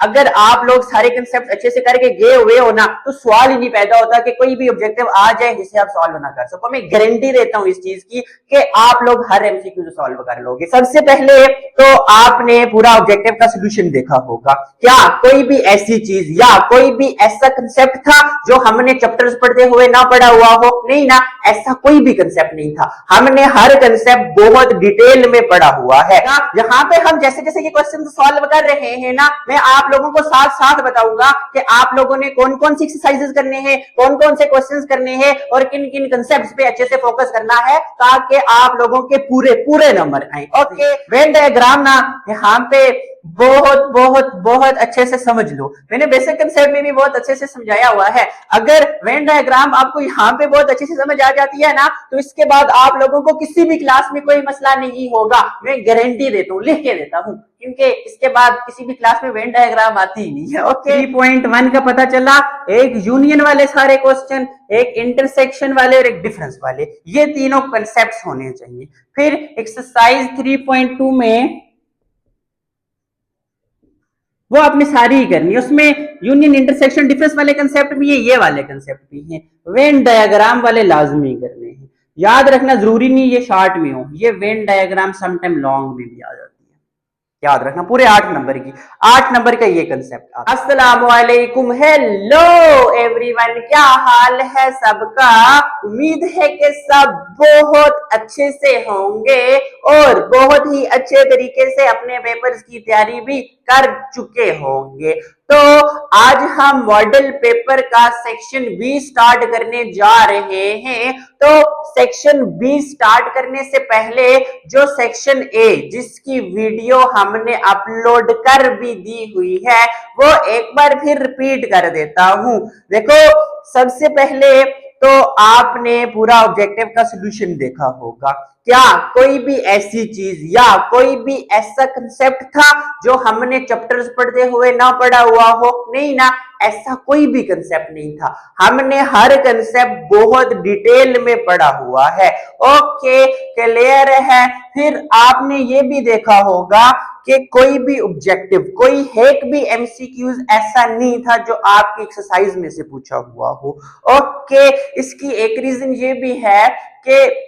अगर आप लोग सारे कंसेप्ट अच्छे से करके गए हुए हो ना तो सवाल ही नहीं पैदा होता कि कोई भी ऑब्जेक्टिव आ जाए जिसे आप सॉल्व ना कर सको। मैं गारंटी देता हूं इस चीज की कि आप लोग हर एमसीक्यू को सॉल्व कर लोगे। सबसे पहले तो आपने पूरा ऑब्जेक्टिव का सोल्यूशन देखा होगा। क्या कोई भी ऐसी चीज या कोई भी ऐसा कंसेप्ट था जो हमने चैप्टर्स पढ़ते हुए ना पढ़ा हुआ हो? नहीं ना, ऐसा कोई भी कंसेप्ट नहीं था। हमने हर कंसेप्ट बहुत डिटेल में पढ़ा हुआ है। यहाँ पे हम जैसे जैसे ये क्वेश्चन सॉल्व कर रहे हैं ना, मैं आप लोगों को साथ साथ बताऊंगा कि आप लोगों ने कौन कौन सी एक्सरसाइजेस करने हैं, कौन कौन से क्वेश्चंस करने हैं और किन किन कंसेप्ट्स पे अच्छे से फोकस करना है ताकि आप लोगों के पूरे पूरे नंबर आए। ओके, वेन डायग्राम ना यहाँ पे बहुत बहुत बहुत अच्छे से समझ लो। मैंने बेसिक कंसेप्ट में भी बहुत अच्छे से समझाया हुआ है। अगर वेन डायग्राम आपको यहाँ पे बहुत अच्छे से समझ आ जाती है ना तो इसके बाद आप लोगों को किसी भी क्लास में कोई मसला नहीं होगा। मैं गारंटी देता हूँ, लिख के देता हूँ, क्योंकि इसके बाद किसी भी क्लास में वेन डायग्राम आती ही नहीं है। ओके, 3.1 का पता चला, एक यूनियन वाले सारे क्वेश्चन, एक इंटरसेक्शन वाले और एक डिफरेंस वाले, ये तीनों कंसेप्ट होने चाहिए। फिर एक्सरसाइज 3.2 में वो आपने सारी ही करनी है। उसमें यूनियन इंटरसेक्शन डिफरेंस वाले कंसेप्ट भी है, ये वाले कंसेप्ट भी हैं, वेन डायग्राम वाले लाजमी करने हैं। याद रखना जरूरी नहीं ये शॉर्ट में हो, ये वेन डायग्राम समटाइम लॉन्ग में भी आ जाती है। याद रखना पूरे 8 नंबर की, 8 नंबर का ये कंसेप्ट। अस्सलाम वालेकुम, हेलो एवरीवन, क्या हाल है सबका? उम्मीद है कि सब बहुत अच्छे से होंगे और बहुत ही अच्छे तरीके से अपने पेपर्स की तैयारी भी कर चुके होंगे। तो आज हम मॉडल पेपर का सेक्शन बी स्टार्ट करने जा रहे हैं। तो सेक्शन बी स्टार्ट करने से पहले जो सेक्शन ए जिसकी वीडियो हमने अपलोड कर भी दी हुई है वो एक बार फिर रिपीट कर देता हूं। देखो, सबसे पहले तो आपने पूरा ऑब्जेक्टिव का सॉल्यूशन देखा होगा। क्या कोई भी ऐसी चीज या कोई भी ऐसा कंसेप्ट था जो हमने चैप्टर्स पढ़ते हुए ना पढ़ा हुआ हो? नहीं ना, ऐसा कोई भी कंसेप्ट नहीं था। हमने हर कंसेप्ट बहुत डिटेल में पढ़ा हुआ है। ओके, क्लियर है। फिर आपने ये भी देखा होगा कि कोई भी ऑब्जेक्टिव, कोई एक भी एमसीक्यूज ऐसा नहीं था जो आपकी एक्सरसाइज में से पूछा हुआ हो। ओके, इसकी एक रीजन ये भी है कि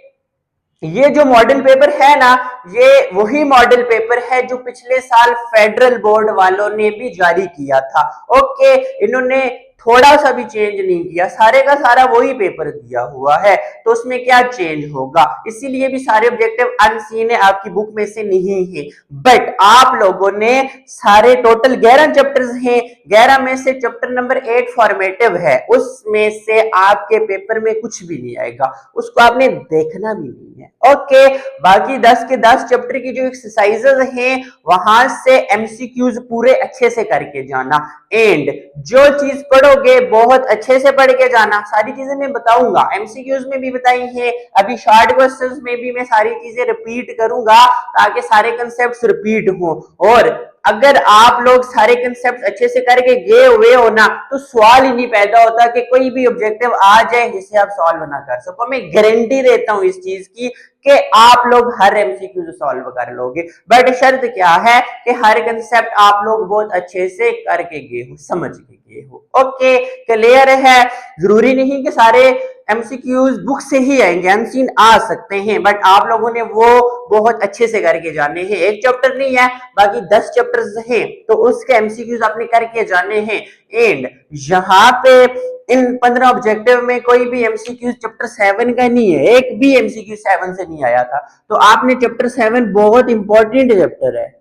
ये जो मॉडल पेपर है ना, ये वही मॉडल पेपर है जो पिछले साल फेडरल बोर्ड वालों ने भी जारी किया था। ओके, इन्होंने थोड़ा सा भी चेंज नहीं किया, सारे का सारा वही पेपर दिया हुआ है। तो उसमें क्या चेंज होगा? इसीलिए भी सारे ऑब्जेक्टिव अनसीन है, आपकी बुक में से नहीं है। बट आप लोगों ने सारे टोटल 11 चैप्टर्स हैं, 11 में से चैप्टर नंबर 8 फॉर्मेटिव है, उसमें से आपके पेपर में कुछ भी नहीं आएगा, उसको आपने देखना भी नहीं है। ओके, बाकी 10 के 10 चैप्टर की जो एक्सरसाइजेस हैं वहां से एमसीक्यूज पूरे अच्छे से करके जाना। एंड जो चीज पढ़ोगे बहुत अच्छे से पढ़ के जाना। सारी चीजें मैं बताऊंगा, एमसीक्यूज में भी बताई है, अभी शॉर्ट क्वेश्चंस में भी मैं सारी चीजें रिपीट करूंगा ताकि सारे कंसेप्ट रिपीट हो। और अगर आप लोग सारे कंसेप्ट अच्छे से करके गए हुए हो ना तो सवाल ही नहीं पैदा होता कि कोई भी ऑब्जेक्टिव आ जाए जिसे आप सॉल्व ना कर सको। मैं गारंटी देता हूं इस चीज की कि आप लोग हर एमसीक्यू सॉल्व कर लोगे। बट शर्त क्या है कि हर कंसेप्ट आप लोग बहुत अच्छे से करके गए हो, समझ के गए हो। ओके, क्लियर है। जरूरी नहीं कि सारे एमसीक्यूज बुक से ही आएंगे, अनसीन आ सकते हैं, बट आप लोगों ने वो बहुत अच्छे से करके जाने हैं। एक चैप्टर नहीं है, बाकी 10 चैप्टर्स हैं, तो उसके एमसीक्यूज आपने करके जाने हैं। एंड यहाँ पे इन 15 ऑब्जेक्टिव में कोई भी एमसीक्यू चैप्टर 7 का नहीं है, एक भी एमसीक्यू 7 से नहीं आया था। तो आपने चैप्टर 7 बहुत इंपॉर्टेंट चैप्टर है।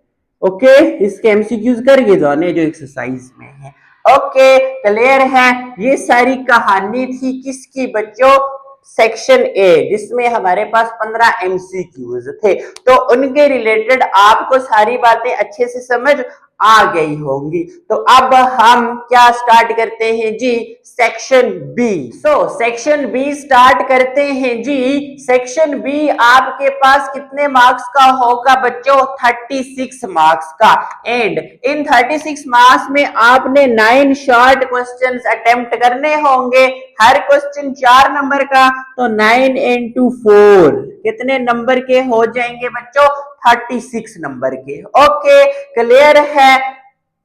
ओके, इसके एमसीक्यूज करके जाने जो एक्सरसाइज में है। ओके, क्लियर है। ये सारी कहानी थी किसकी बच्चों? सेक्शन ए, जिसमें हमारे पास 15 एमसीक्यूज थे। तो उनके रिलेटेड आपको सारी बातें अच्छे से समझ आ गई होंगी। तो अब हम क्या स्टार्ट करते हैं जी? Section B. Section B start करते हैं जी। सेक्शन बी आपके पास कितने मार्क्स का होगा बच्चों? 36 मार्क्स का। एंड इन 36 मार्क्स में आपने 9 शॉर्ट क्वेश्चंस अटेम्प्ट करने होंगे, हर क्वेश्चन 4 नंबर का, तो 9 into 4 कितने नंबर के हो जाएंगे बच्चों? 36 नंबर के। ओके, क्लियर है।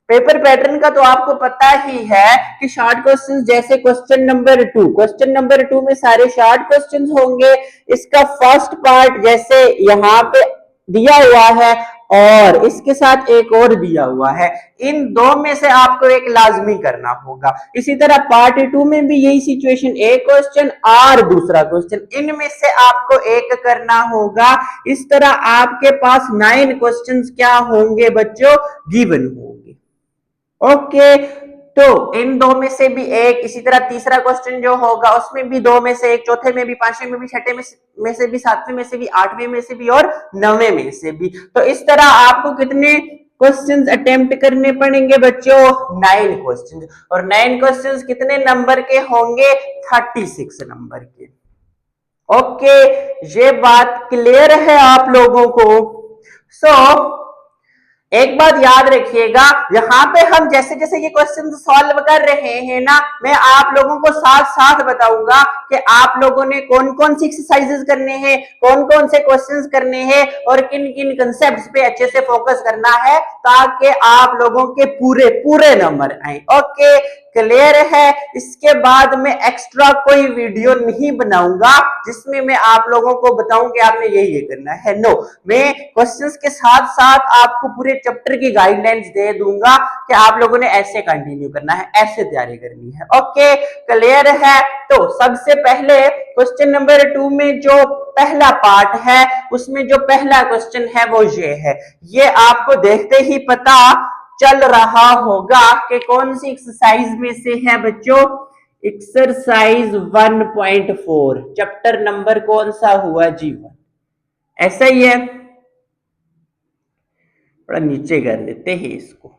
पेपर पैटर्न का तो आपको पता ही है कि शॉर्ट क्वेश्चन जैसे क्वेश्चन नंबर टू में सारे शॉर्ट क्वेश्चन होंगे। इसका फर्स्ट पार्ट जैसे यहाँ पे दिया हुआ है और इसके साथ एक और दिया हुआ है, इन दो में से आपको एक लाजमी करना होगा। इसी तरह पार्ट टू में भी यही सिचुएशन, एक क्वेश्चन और दूसरा क्वेश्चन, इनमें से आपको एक करना होगा। इस तरह आपके पास 9 क्वेश्चंस क्या होंगे बच्चों, गिवन होंगे। ओके, तो इन दो में से भी एक, इसी तरह तीसरा क्वेश्चन जो होगा उसमें भी दो में से एक, चौथे में भी, पांचवें में भी, छठे में से भी, सातवें में से भी, आठवें में से भी और नौवें में से भी। तो इस तरह आपको कितने क्वेश्चंस अटेम्प्ट करने पड़ेंगे बच्चों, 9 क्वेश्चंस। और 9 क्वेश्चंस कितने नंबर के होंगे, 36 नंबर के। ओके, ये बात क्लियर है आप लोगों को। सो एक बात याद रखिएगा, यहाँ पे हम जैसे जैसे ये क्वेश्चन सॉल्व कर रहे हैं ना, मैं आप लोगों को साथ साथ बताऊंगा कि आप लोगों ने कौन कौन सी एक्सरसाइजेस करने हैं, कौन कौन से क्वेश्चंस करने हैं और किन किन कंसेप्ट्स पे अच्छे से फोकस करना है, ताकि आप लोगों के पूरे पूरे नंबर आए। ओके, क्लियर है। इसके बाद मैं एक्स्ट्रा कोई वीडियो नहीं बनाऊंगा जिसमें मैं आप लोगों को बताऊं कि आपने ये करना है। नो, मैं क्वेश्चंस के साथ साथ आपको पूरे चैप्टर की गाइडलाइंस दे दूंगा कि आप लोगों ने ऐसे कंटिन्यू करना है, ऐसे तैयारी करनी है। ओके, क्लियर है। तो सबसे पहले क्वेश्चन नंबर 2 में जो पहला पार्ट है उसमें जो पहला क्वेश्चन है वो ये है। ये आपको देखते ही पता चल रहा होगा कि कौन सी एक्सरसाइज में से है बच्चों, एक्सरसाइज 1.4, चैप्टर नंबर कौन सा हुआ, G1। ऐसा ही है, थोड़ा नीचे कर देते हैं इसको।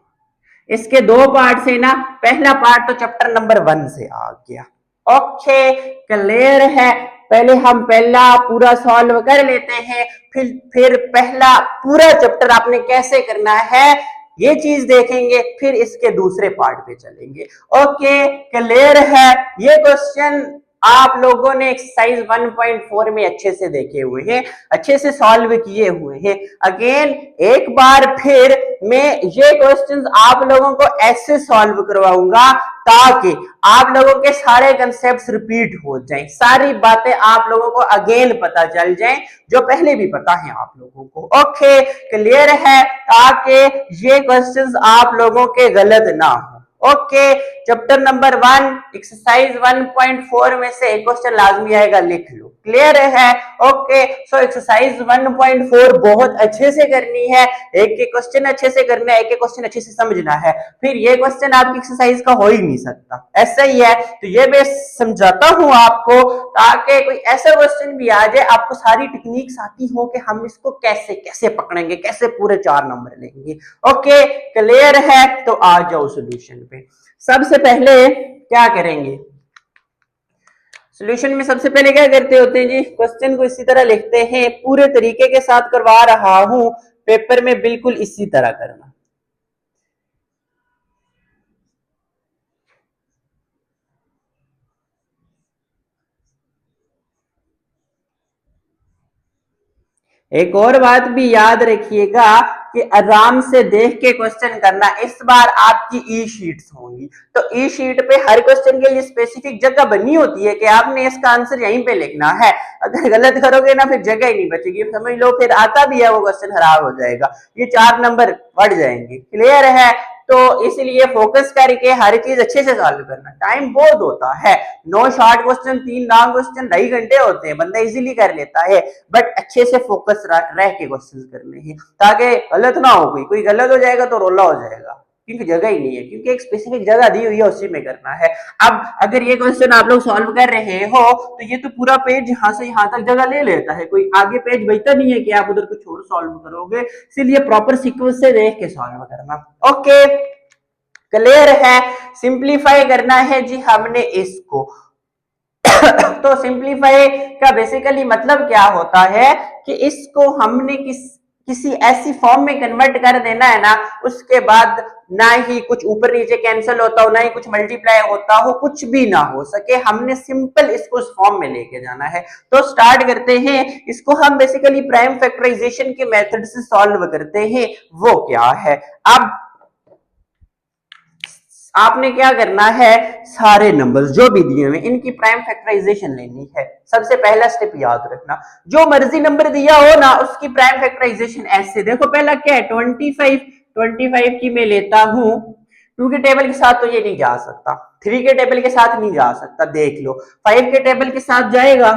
इसके दो पार्ट से ना, पहला पार्ट तो चैप्टर नंबर 1 से आ गया। ओके, क्लियर है। पहले हम पहला पूरा सॉल्व कर लेते हैं, फिर पहला पूरा चैप्टर आपने कैसे करना है ये चीज देखेंगे, फिर इसके दूसरे पार्ट पे चलेंगे। ओके, क्लियर है। ये क्वेश्चन आप लोगों ने एक्सरसाइज 1.4 में अच्छे से देखे हुए हैं, अच्छे से सॉल्व किए हुए हैं। अगेन एक बार फिर मैं ये क्वेश्चंस आप लोगों को ऐसे सॉल्व करवाऊंगा ताकि आप लोगों के सारे कंसेप्ट्स रिपीट हो जाएं, सारी बातें आप लोगों को अगेन पता चल जाएं जो पहले भी पता है आप लोगों को। ओके, क्लियर है, ताकि ये क्वेश्चंस आप लोगों के गलत ना हो। ओके, चैप्टर नंबर 1 एक्सरसाइज 1.4 में से एक क्वेश्चन लाजमी आएगा, लिख लो। क्लियर है। ओके, सो एक्सरसाइज 1.4 बहुत अच्छे से करनी है, एक एक क्वेश्चन अच्छे से करना है, एक एक क्वेश्चन अच्छे से समझना है, फिर ये क्वेश्चन आपकी एक्सरसाइज का हो ही नहीं सकता। ऐसा ही है, तो ये मैं समझाता हूं आपको ताकि कोई ऐसा क्वेश्चन भी आ जाए आपको सारी टेक्निक्स आती हो कि हम इसको कैसे कैसे पकड़ेंगे, कैसे पूरे 4 नंबर लेंगे। ओके, क्लियर है। तो आ जाओ सोल्यूशन पे। सबसे पहले क्या करेंगे, सॉल्यूशन में सबसे पहले क्या करते होते हैं जी, क्वेश्चन को इसी तरह लिखते हैं, पूरे तरीके के साथ करवा रहा हूं, पेपर में बिल्कुल इसी तरह करना। एक और बात भी याद रखिएगा कि आराम से देख के क्वेश्चन करना। इस बार आपकी ई शीट्स होंगी, तो ई शीट पे हर क्वेश्चन के लिए स्पेसिफिक जगह बनी होती है कि आपने इसका आंसर यहीं पे लिखना है। अगर गलत करोगे ना फिर जगह ही नहीं बचेगी, समझ लो फिर आता भी है वो क्वेश्चन खराब हो जाएगा, ये 4 नंबर बढ़ जाएंगे। क्लियर है। तो इसलिए फोकस करके हर चीज अच्छे से सॉल्व करना। टाइम बहुत होता है, 9 शॉर्ट क्वेश्चन, 3 लॉन्ग क्वेश्चन, 2.5 घंटे होते हैं, बंदा इजीली कर लेता है, बट अच्छे से फोकस रह के क्वेश्चन करने हैं ताकि गलत ना हो। कोई गलत हो जाएगा तो रोला हो जाएगा, क्योंकि जगह ही नहीं है, क्योंकि एक स्पेसिफिक जगह दी हुई है उसी में करना है। अब अगर ये क्वेश्चन आप लोग सॉल्व कर रहे हो तो ये तो पूरा पेज यहाँ से यहाँ तक जगह ले लेता है, कोई आगे पेज बचता नहीं है कि आप उधर कुछ और सॉल्व करोगे, इसलिए प्रॉपर सीक्वेंस से देख के सॉल्व करना। ओके, क्लियर है। सिंप्लीफाई करना है जी हमने इसको तो सिंप्लीफाई का बेसिकली मतलब क्या होता है कि इसको हमने किसी ऐसी फॉर्म में कन्वर्ट कर देना है ना, उसके बाद ना ही कुछ ऊपर नीचे कैंसिल होता हो, ना ही कुछ मल्टीप्लाई होता हो, कुछ भी ना हो सके, हमने सिंपल इसको उस फॉर्म में लेके जाना है। तो स्टार्ट करते हैं, इसको हम बेसिकली प्राइम फैक्टराइजेशन के मेथड से सॉल्व करते हैं। वो क्या है, अब आपने क्या करना है, सारे नंबर्स जो भी दिए हुए इनकी प्राइम फैक्टराइजेशन लेनी है। सबसे पहला स्टेप याद रखना, जो मर्जी नंबर दिया हो ना उसकी प्राइम फैक्टराइजेशन ऐसे, देखो पहला क्या है 25, 25 की मैं लेता हूं 2 के टेबल के साथ तो ये नहीं जा सकता, 3 के टेबल के साथ नहीं जा सकता, देख लो 5 के टेबल के साथ जाएगा,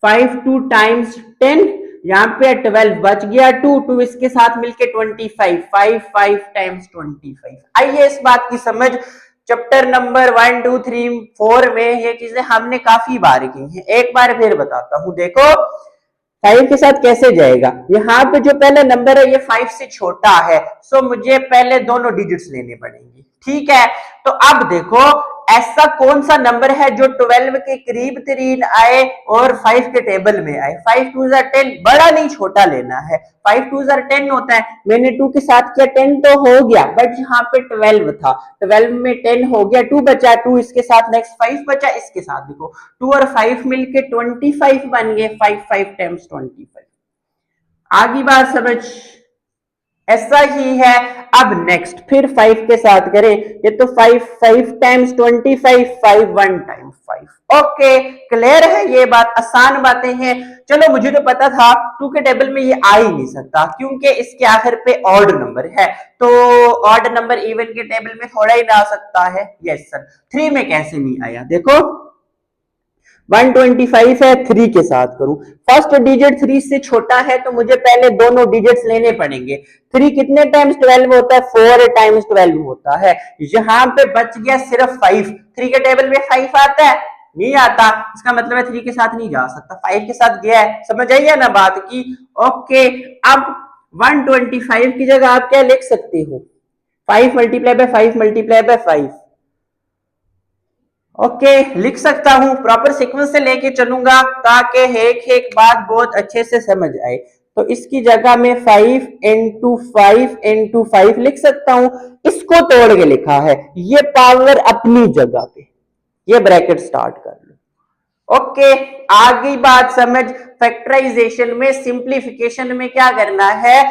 5 2 टाइम्स 10, यहाँ पे 12 बच गया 2, 2 इसके साथ मिलके 25, 5 5 टाइम्स 25। आइए इस बात की समझ, चैप्टर नंबर 1 2 3 4 में ये चीजें हमने काफी बार की हैं, एक बार फिर बताता हूं। देखो 5 के साथ कैसे जाएगा, यहाँ पे जो पहला नंबर है ये 5 से छोटा है, सो मुझे पहले दोनों डिजिट्स लेने पड़ेंगे, ठीक है। तो अब देखो ऐसा कौन सा नंबर है जो 12 के करीब तरीन आए और 5 के टेबल में आए, 5 2 10, बड़ा नहीं छोटा लेना है, 5 2 10 होता है, मैंने 2 के साथ किया 10 तो हो गया, बट यहाँ पे 12 था, 12 में 10 हो गया, 2 बचा, 2 इसके साथ, नेक्स्ट 5 बचा, इसके साथ देखो 2 और 5 मिलके 25 बन गए, 5 5 टाइम्स 25। आगे बात समझ, ऐसा ही है। अब नेक्स्ट फिर 5 के साथ करें, ये तो 5 5 टाइम्स 25, 5 1 टाइम 5। ओके क्लियर है, ये बात आसान बातें हैं। चलो मुझे तो पता था 2 के टेबल में ये आ ही नहीं सकता क्योंकि इसके आखिर पे ऑड नंबर है, तो ऑड नंबर इवन के टेबल में थोड़ा ही ना आ सकता है। यस सर, 3 में कैसे नहीं आया, देखो 125 है, 3 के साथ करूं, फर्स्ट डिजिट 3 से छोटा है तो मुझे पहले दोनों डिजिट्स लेने पड़ेंगे। 3 कितने टाइम्स 12 होता है, 4 टाइम्स 12 होता है, यहां पे बच गया सिर्फ 5, 3 के टेबल में 5 आता है, नहीं आता, इसका मतलब है 3 के साथ नहीं जा सकता, 5 के साथ गया है, समझ आइए ना बात की। ओके अब 125 की जगह आप क्या लिख सकते हो, 5 multiply by 5 multiply by 5, okay लिख सकता हूं, प्रॉपर सीक्वेंस से लेके चलूंगा ताकि एक एक बात बहुत अच्छे से समझ आए। तो इसकी जगह में 5 इंटू 5 इंटू 5 लिख सकता हूं, इसको तोड़ के लिखा है, ये पावर अपनी जगह पे, ये ब्रैकेट स्टार्ट कर लो। ओके आगे बात समझ, फैक्टराइजेशन में सिंप्लीफिकेशन में क्या करना है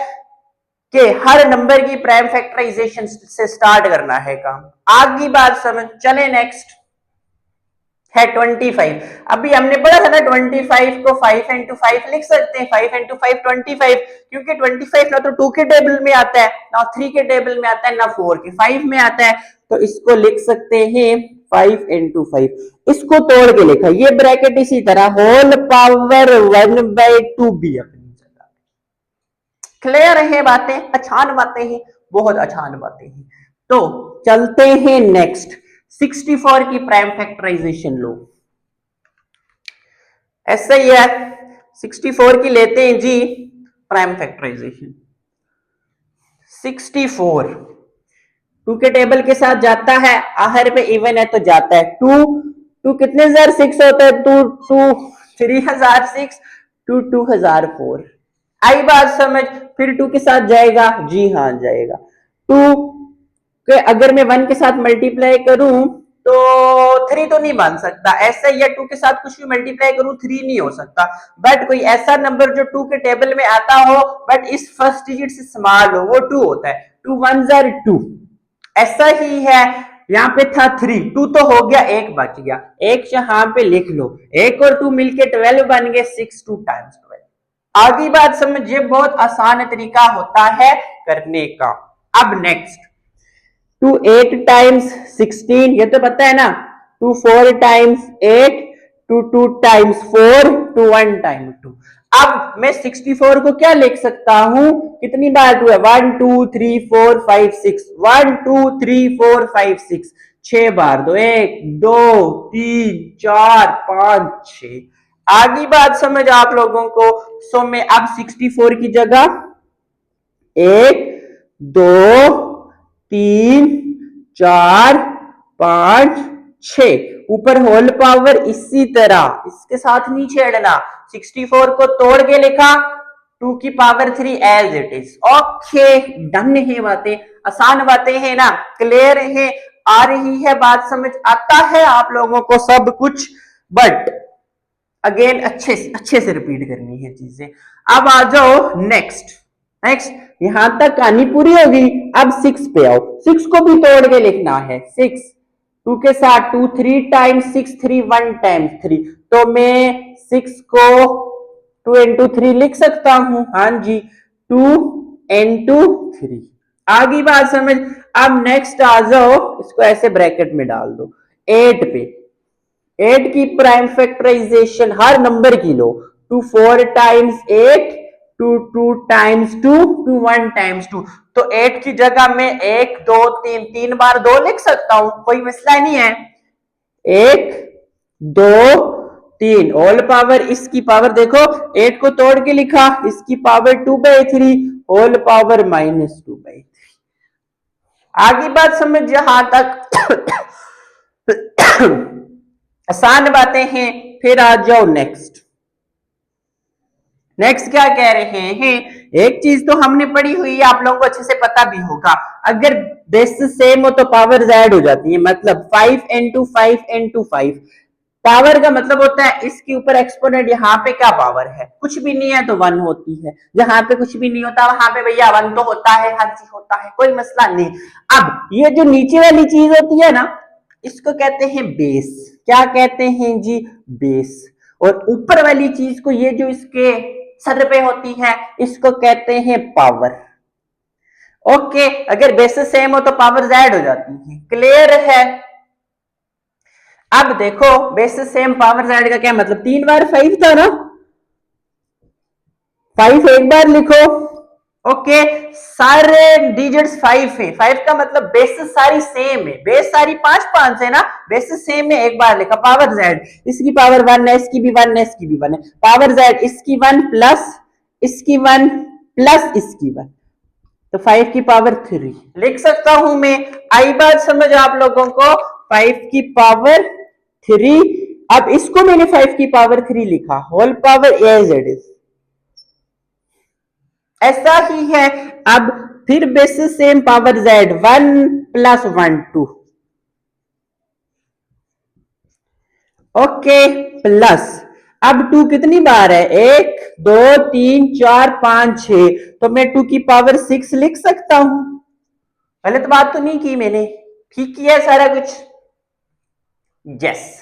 कि हर नंबर की प्राइम फैक्टराइजेशन से स्टार्ट करना है काम। आगे बात समझ, चले नेक्स्ट है 25। अभी हमने पढ़ा था ना 25 को 5 इंटू 5 लिख सकते हैं, 5 इंटू 5 25, क्योंकि 25 ना तो 2 के टेबल में आता है, ना 3 के टेबल में आता है, ना 4 के, 5 में आता है, तो इसको लिख सकते हैं 5 इंटू 5, इसको तोड़ के लिखा, ये ब्रैकेट इसी तरह होल पावर 1/2 भी अपनी जगह। क्लियर है बातें, आसान बातें हैं, बहुत आसान बातें हैं। तो चलते हैं नेक्स्ट, 64 की प्राइम फैक्टराइजेशन लो, ऐसा ही है, 64 की लेते हैं जी प्राइम फैक्टराइजेशन। 64 2 के टेबल के साथ जाता है, आखिर पे इवन है तो जाता है, 2 कितने 6 होता है, 2 3006, 2004। आई बात समझ, फिर 2 के साथ जाएगा, जी हाँ जाएगा, 2 कि अगर मैं 1 के साथ मल्टीप्लाई करूं तो 3 तो नहीं बन सकता, ऐसा या 2 के साथ कुछ भी मल्टीप्लाई करूं 3 नहीं हो सकता, बट कोई ऐसा नंबर जो 2 के टेबल में आता हो बट इस फर्स्ट डिजिट से स्मॉल हो वो 2 होता है, 2 1 2, ऐसा ही है। यहाँ पे था 3, 2 तो हो गया, एक बच गया, एक यहाँ पे लिख लो, एक और 2 मिलके 12 बन गए, 6 2 टाइम्स 12। आगे बात समझिए, बहुत आसान तरीका होता है करने का। अब नेक्स्ट 2 8 टाइम्स 16, ये तो पता है ना, 2 4 टाइम्स 8, 2 2 टाइम्स 4, 2 1 टाइम 2। अब मैं 64 को क्या लिख सकता हूं, कितनी बार 2 है, 1 2 3 4 5 6, 1 2 3 4 5 6, 6 बार, दो 1 2 3 4 5 6। आगे बात समझ आप लोगों को, सो मैं अब 64 की जगह 1 2 3 4 5 6, ऊपर होल पावर इसी तरह, इसके साथ नहीं छेड़ना, 64 को तोड़ के लिखा, 2 की power 3 as it is. Okay done है बातें, आसान बातें हैं ना, क्लियर है, आ रही है बात समझ, आता है आप लोगों को सब कुछ, बट अगेन अच्छे से रिपीट करनी है चीजें। अब आ जाओ नेक्स्ट, नेक्स्ट यहां तक कहानी पूरी होगी। अब 6 पे आओ, 6 को भी तोड़ के लिखना है। 6 2 के साथ 2 3 टाइम्स 6 3 1 टाइम्स 3, तो मैं 6 को 2 इंटू 3 लिख सकता हूं। हाँ जी, 2 इंटू 3। आगे बात समझ। अब नेक्स्ट आ जाओ, इसको ऐसे ब्रैकेट में डाल दो 8 पे। 8 की प्राइम फैक्टराइजेशन हर नंबर की लो। 2 4 टाइम्स 8, 2 2 टाइम्स 2, 2 1 टाइम्स 2। तो 8 की जगह में 1 2 3 3 बार 2 लिख सकता हूं, कोई मसला नहीं है। 1 2 3 होल पावर, इसकी पावर देखो 8 को तोड़ के लिखा, इसकी पावर 2/3 होल पावर -2/3। आगे बात समझ यहां तक आसान बातें हैं। फिर आ जाओ नेक्स्ट। नेक्स्ट क्या कह रहे हैं, एक चीज तो हमने पढ़ी हुई है, आप लोगों को अच्छे से पता भी होगा, अगर बेसिस सेम हो तो पावर ऐड हो जाती है। मतलब 5 इंटू 5 इंटू 5, पावर का मतलब होता है इसके ऊपर एक्सपोनेंट। यहाँ पे क्या पावर है, कुछ भी नहीं है तो 1 होती है। जहां पे कुछ भी नहीं होता वहां पे भैया 1 तो होता है, हर चीज होता है, कोई मसला नहीं। अब ये जो नीचे वाली चीज होती है ना, इसको कहते हैं बेस। क्या कहते हैं जी, बेस। और ऊपर वाली चीज को, ये जो इसके सर पे होती है, इसको कहते हैं पावर। ओके, अगर बेसिस सेम हो तो पावर ऐड हो जाती है। क्लियर है। अब देखो बेसिस सेम पावर ऐड का क्या मतलब, 3 बार 5 था ना, 5 एक बार लिखो। ओके, सारे डिजिट्स 5 है, 5 का मतलब बेसिस सारी सेम है, बेस सारी 5 5 है ना, बेसिस सेम है, एक बार लिखा। पावर z, इसकी पावर 1 है, इसकी भी 1 है, इसकी भी 1 है। पावर z, इसकी 1 प्लस इसकी 1 प्लस इसकी 1, तो 5 की पावर 3 लिख सकता हूं मैं। आई बात समझ आप लोगों को, 5 की पावर 3। अब इसको मैंने 5 की पावर 3 लिखा, whole power as it is, ऐसा ही है। अब फिर basis same, power z 1 plus 1 2, okay, plus अब 2 कितनी बार है, 1 2 3 4 5 6, तो मैं 2 की पावर 6 लिख सकता हूं। गलत बात तो नहीं की मैंने, ठीक किया सारा कुछ। यस।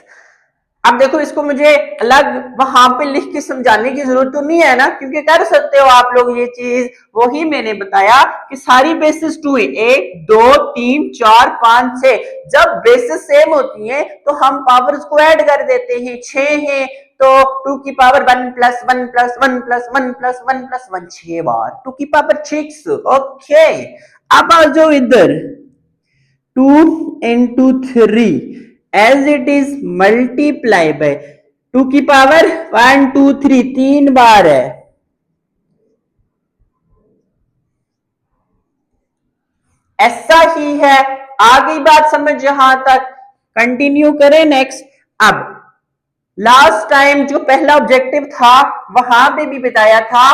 अब देखो इसको मुझे अलग वहां पे लिख के समझाने की जरूरत तो नहीं है ना, क्योंकि कर सकते हो आप लोग ये चीज। वही मैंने बताया कि सारी बेसिस 2 है, 1 2 3 4 5 6। जब बेसिस सेम होती है तो हम पावर्स को ऐड कर देते हैं। 6 है तो 2 की power 1 plus 1 plus 1 plus 1 plus 1 plus 1, 6 बार 2 की पावर 6। ओके, अब आ जाओ इधर, 2 into 3 as it is multiply by 2 की पावर 1 2 3, 3 बार है। ऐसा ही है। आगे बात समझ यहां तक, कंटिन्यू करें नेक्स्ट। अब लास्ट टाइम जो पहला ऑब्जेक्टिव था वहां पे भी बताया था,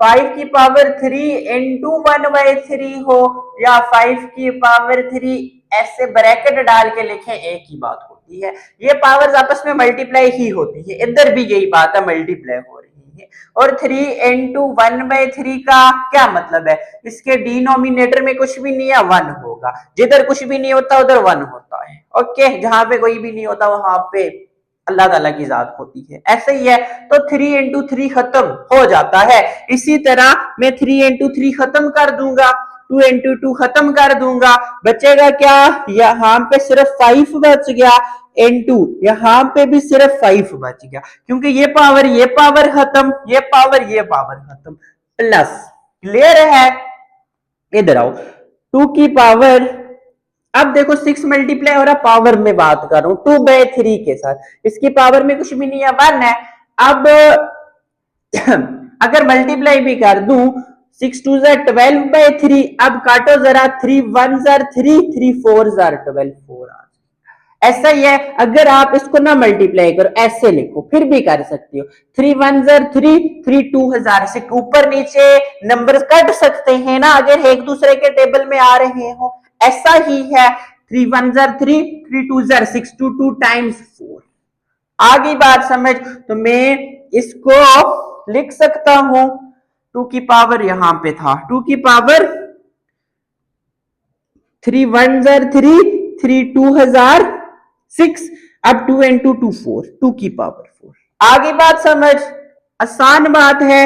5 की पावर 3 इंटू 1/3 हो या 5 की पावर 3 ऐसे ब्रैकेट डाल के लिखें, एक ही बात होती है। ये पावर्स आपस में मल्टीप्लाई ही होती है, इधर भी यही बात है, मल्टीप्लाई हो रही है। और 3 इंटू 1/3 का क्या मतलब है, इसके डिनोमिनेटर में कुछ भी नहीं है, 1 होगा। जिधर कुछ भी नहीं होता उधर 1 होता है। ओके, जहां पे कोई भी नहीं होता वहां पे अल्लाह ताला की जात होती है। ऐसे ही है, तो 3 इंटू 3 खत्म हो जाता है। इसी तरह मैं 3 इंटू 3 खत्म कर दूंगा, 2 इंटू 2 खत्म कर दूंगा, बचेगा क्या, यहां पे सिर्फ 5 बच गया, इंटू यहां पे भी सिर्फ 5 बच गया, क्योंकि ये पावर खत्म, ये पावर खत्म, प्लस। क्लियर है। इधर आओ, 2 की पावर, अब देखो 6 मल्टीप्लाई हो रहा, पावर में बात कर रहा हूं 2/3 के साथ, इसकी पावर में कुछ भी नहीं है, 1 है। अब अगर मल्टीप्लाई भी कर दूं, 6 2 12/3, अब काटो जरा, 3 1 3, 3 4 12, 4 ऐसा ही है। अगर आप इसको ना मल्टीप्लाई करो, ऐसे लिखो, फिर भी कर सकते हो, 3 1 3, 3 2 से ऊपर नीचे नंबर कट सकते हैं ना, अगर एक दूसरे के टेबल में आ रहे हो। ऐसा ही है, 3 1 3, 3 2 6, 2 2 टाइम्स 4। आगे बात समझ, तो मैं इसको लिख सकता हूं 2 की पावर यहां पे था 2 की पावर 3 1 जार 3 3 2 हजार 6 अब 2 into 2 4 2 की पावर 4 आगे बात समझ आसान बात है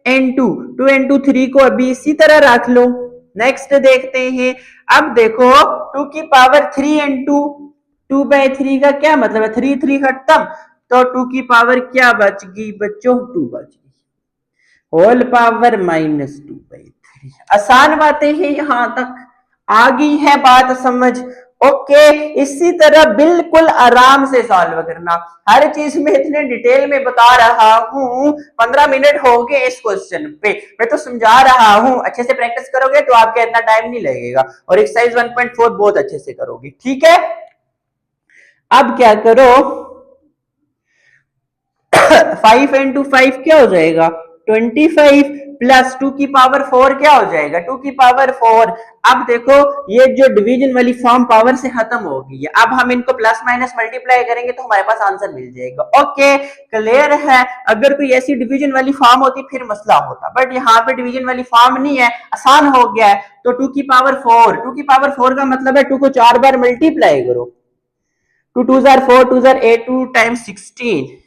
n2 2 into 3 को अभी इसी तरह रख लो नेक्स्ट देखते हैं अब देखो 2 की पावर 3 into 2 by 3 का क्या मतलब है 3 3 खत्म तो 2 की पावर क्या बच गई बच्चों 2 बच गई होल पावर -2/3 आसान बातें हैं यहां तक आ गई है बात समझ ओके इसी तरह बिल्कुल आराम से सॉल्व करना हर चीज में इतने डिटेल में बता रहा हूं 15 मिनट हो गए इस क्वेश्चन पे मैं तो समझा रहा हूं अच्छे से प्रैक्टिस करोगे तो आपके इतना टाइम नहीं लगेगा और एक्सरसाइज 1.4 बहुत अच्छे से करोगे ठीक है अब क्या करो 5 into 5 क्या हो जाएगा 25 प्लस 2 की पावर 4 क्या हो जाएगा 2 की पावर 4 अब देखो ये जो डिवीजन वाली फॉर्म पावर से खत्म हो गई है अब हम इनको प्लस माइनस मल्टीप्लाई करेंगे तो हमारे पास आंसर मिल जाएगा ओके क्लियर है अगर कोई ऐसी डिवीजन वाली फॉर्म होती फिर मसला होता बट यहाँ पे डिवीजन वाली फॉर्म नहीं है आसान हो गया है तो 2 की पावर 4 2 की पावर 4 का मतलब है 2 को 4 बार मल्टीप्लाई करो 2 2 जार 4 2 जार 8 2 टाइम्स 16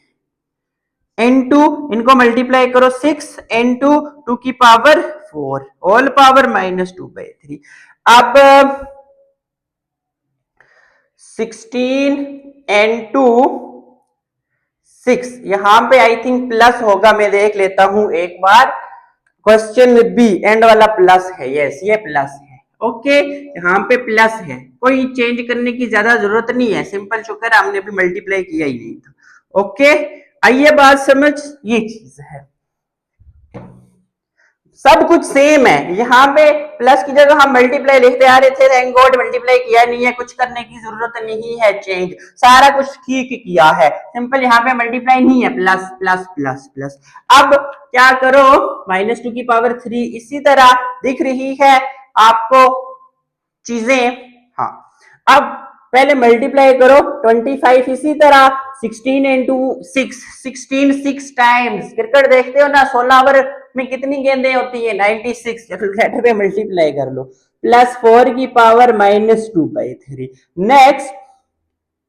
n2 इनको मल्टीप्लाई करो 6 n2 2 की पावर 4 ऑल पावर -2/3 अब 16 n2 6 यहां पे आई थिंक प्लस होगा मैं देख लेता हूं एक बार क्वेश्चन बी एंड वाला प्लस है यस ये प्लस है ओके यहाँ पे प्लस है कोई चेंज करने की ज्यादा जरूरत नहीं है सिंपल शुक्र हमने अभी मल्टीप्लाई किया ही नहीं था ओके आइए बात समझ ये चीज है सब कुछ सेम है यहाँ पे प्लस की जगह हम मल्टीप्लाई लिखते आ रहे थे थैंक गॉड मल्टीप्लाई किया नहीं है कुछ करने की जरूरत नहीं है चेंज सारा कुछ ठीक किया है सिंपल यहाँ पे मल्टीप्लाई नहीं है प्लस प्लस प्लस प्लस अब क्या करो -2 की पावर 3 इसी तरह दिख रही है आपको चीजें हाँ अब पहले मल्टीप्लाई करो 25 इसी तरह 16 into 6 16 6 टाइम्स क्रिकेट देखते हो ना 16 ओवर में कितनी गेंदें होती है 96 कैलकुलेटर पे मल्टीप्लाई कर लो प्लस 4 की power -2/3 next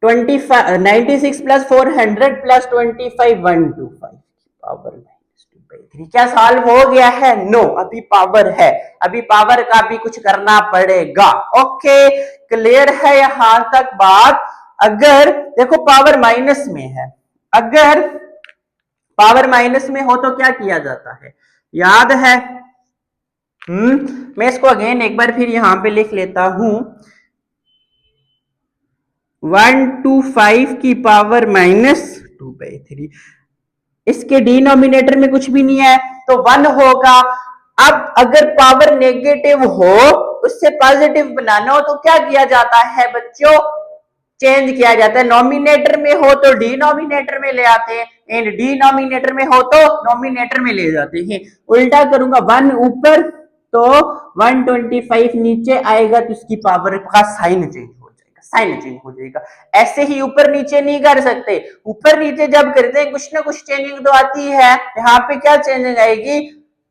25 96 plus 400 plus 25 125 power -2/3 क्या सॉल्व हो गया है नो अभी पावर है अभी पावर का भी कुछ करना पड़ेगा ओके क्लियर है यहां तक बात अगर देखो पावर माइनस में है अगर पावर माइनस में हो तो क्या किया जाता है याद है मैं इसको अगेन एक बार फिर यहां पे लिख लेता हूं 125 की पावर -2/3 इसके डिनोमिनेटर में कुछ भी नहीं है तो 1 होगा अब अगर पावर नेगेटिव हो उससे पॉजिटिव बनाना हो तो क्या किया जाता है बच्चों चेंज किया जाता है नॉमिनेटर में हो तो डिनोमिनेटर में ले आते हैं एंड डिनोमिनेटर में हो तो नॉमिनेटर में ले जाते हैं उल्टा करूंगा 1 ऊपर तो 125 नीचे आएगा तो इसकी पावर का साइन चेंज साइन चेंज हो जाएगा ऐसे ही ऊपर नीचे नहीं कर सकते ऊपर नीचे जब करते हैं कुछ ना कुछ चेंजिंग तो आती है यहाँ पे क्या चेंजिंग आएगी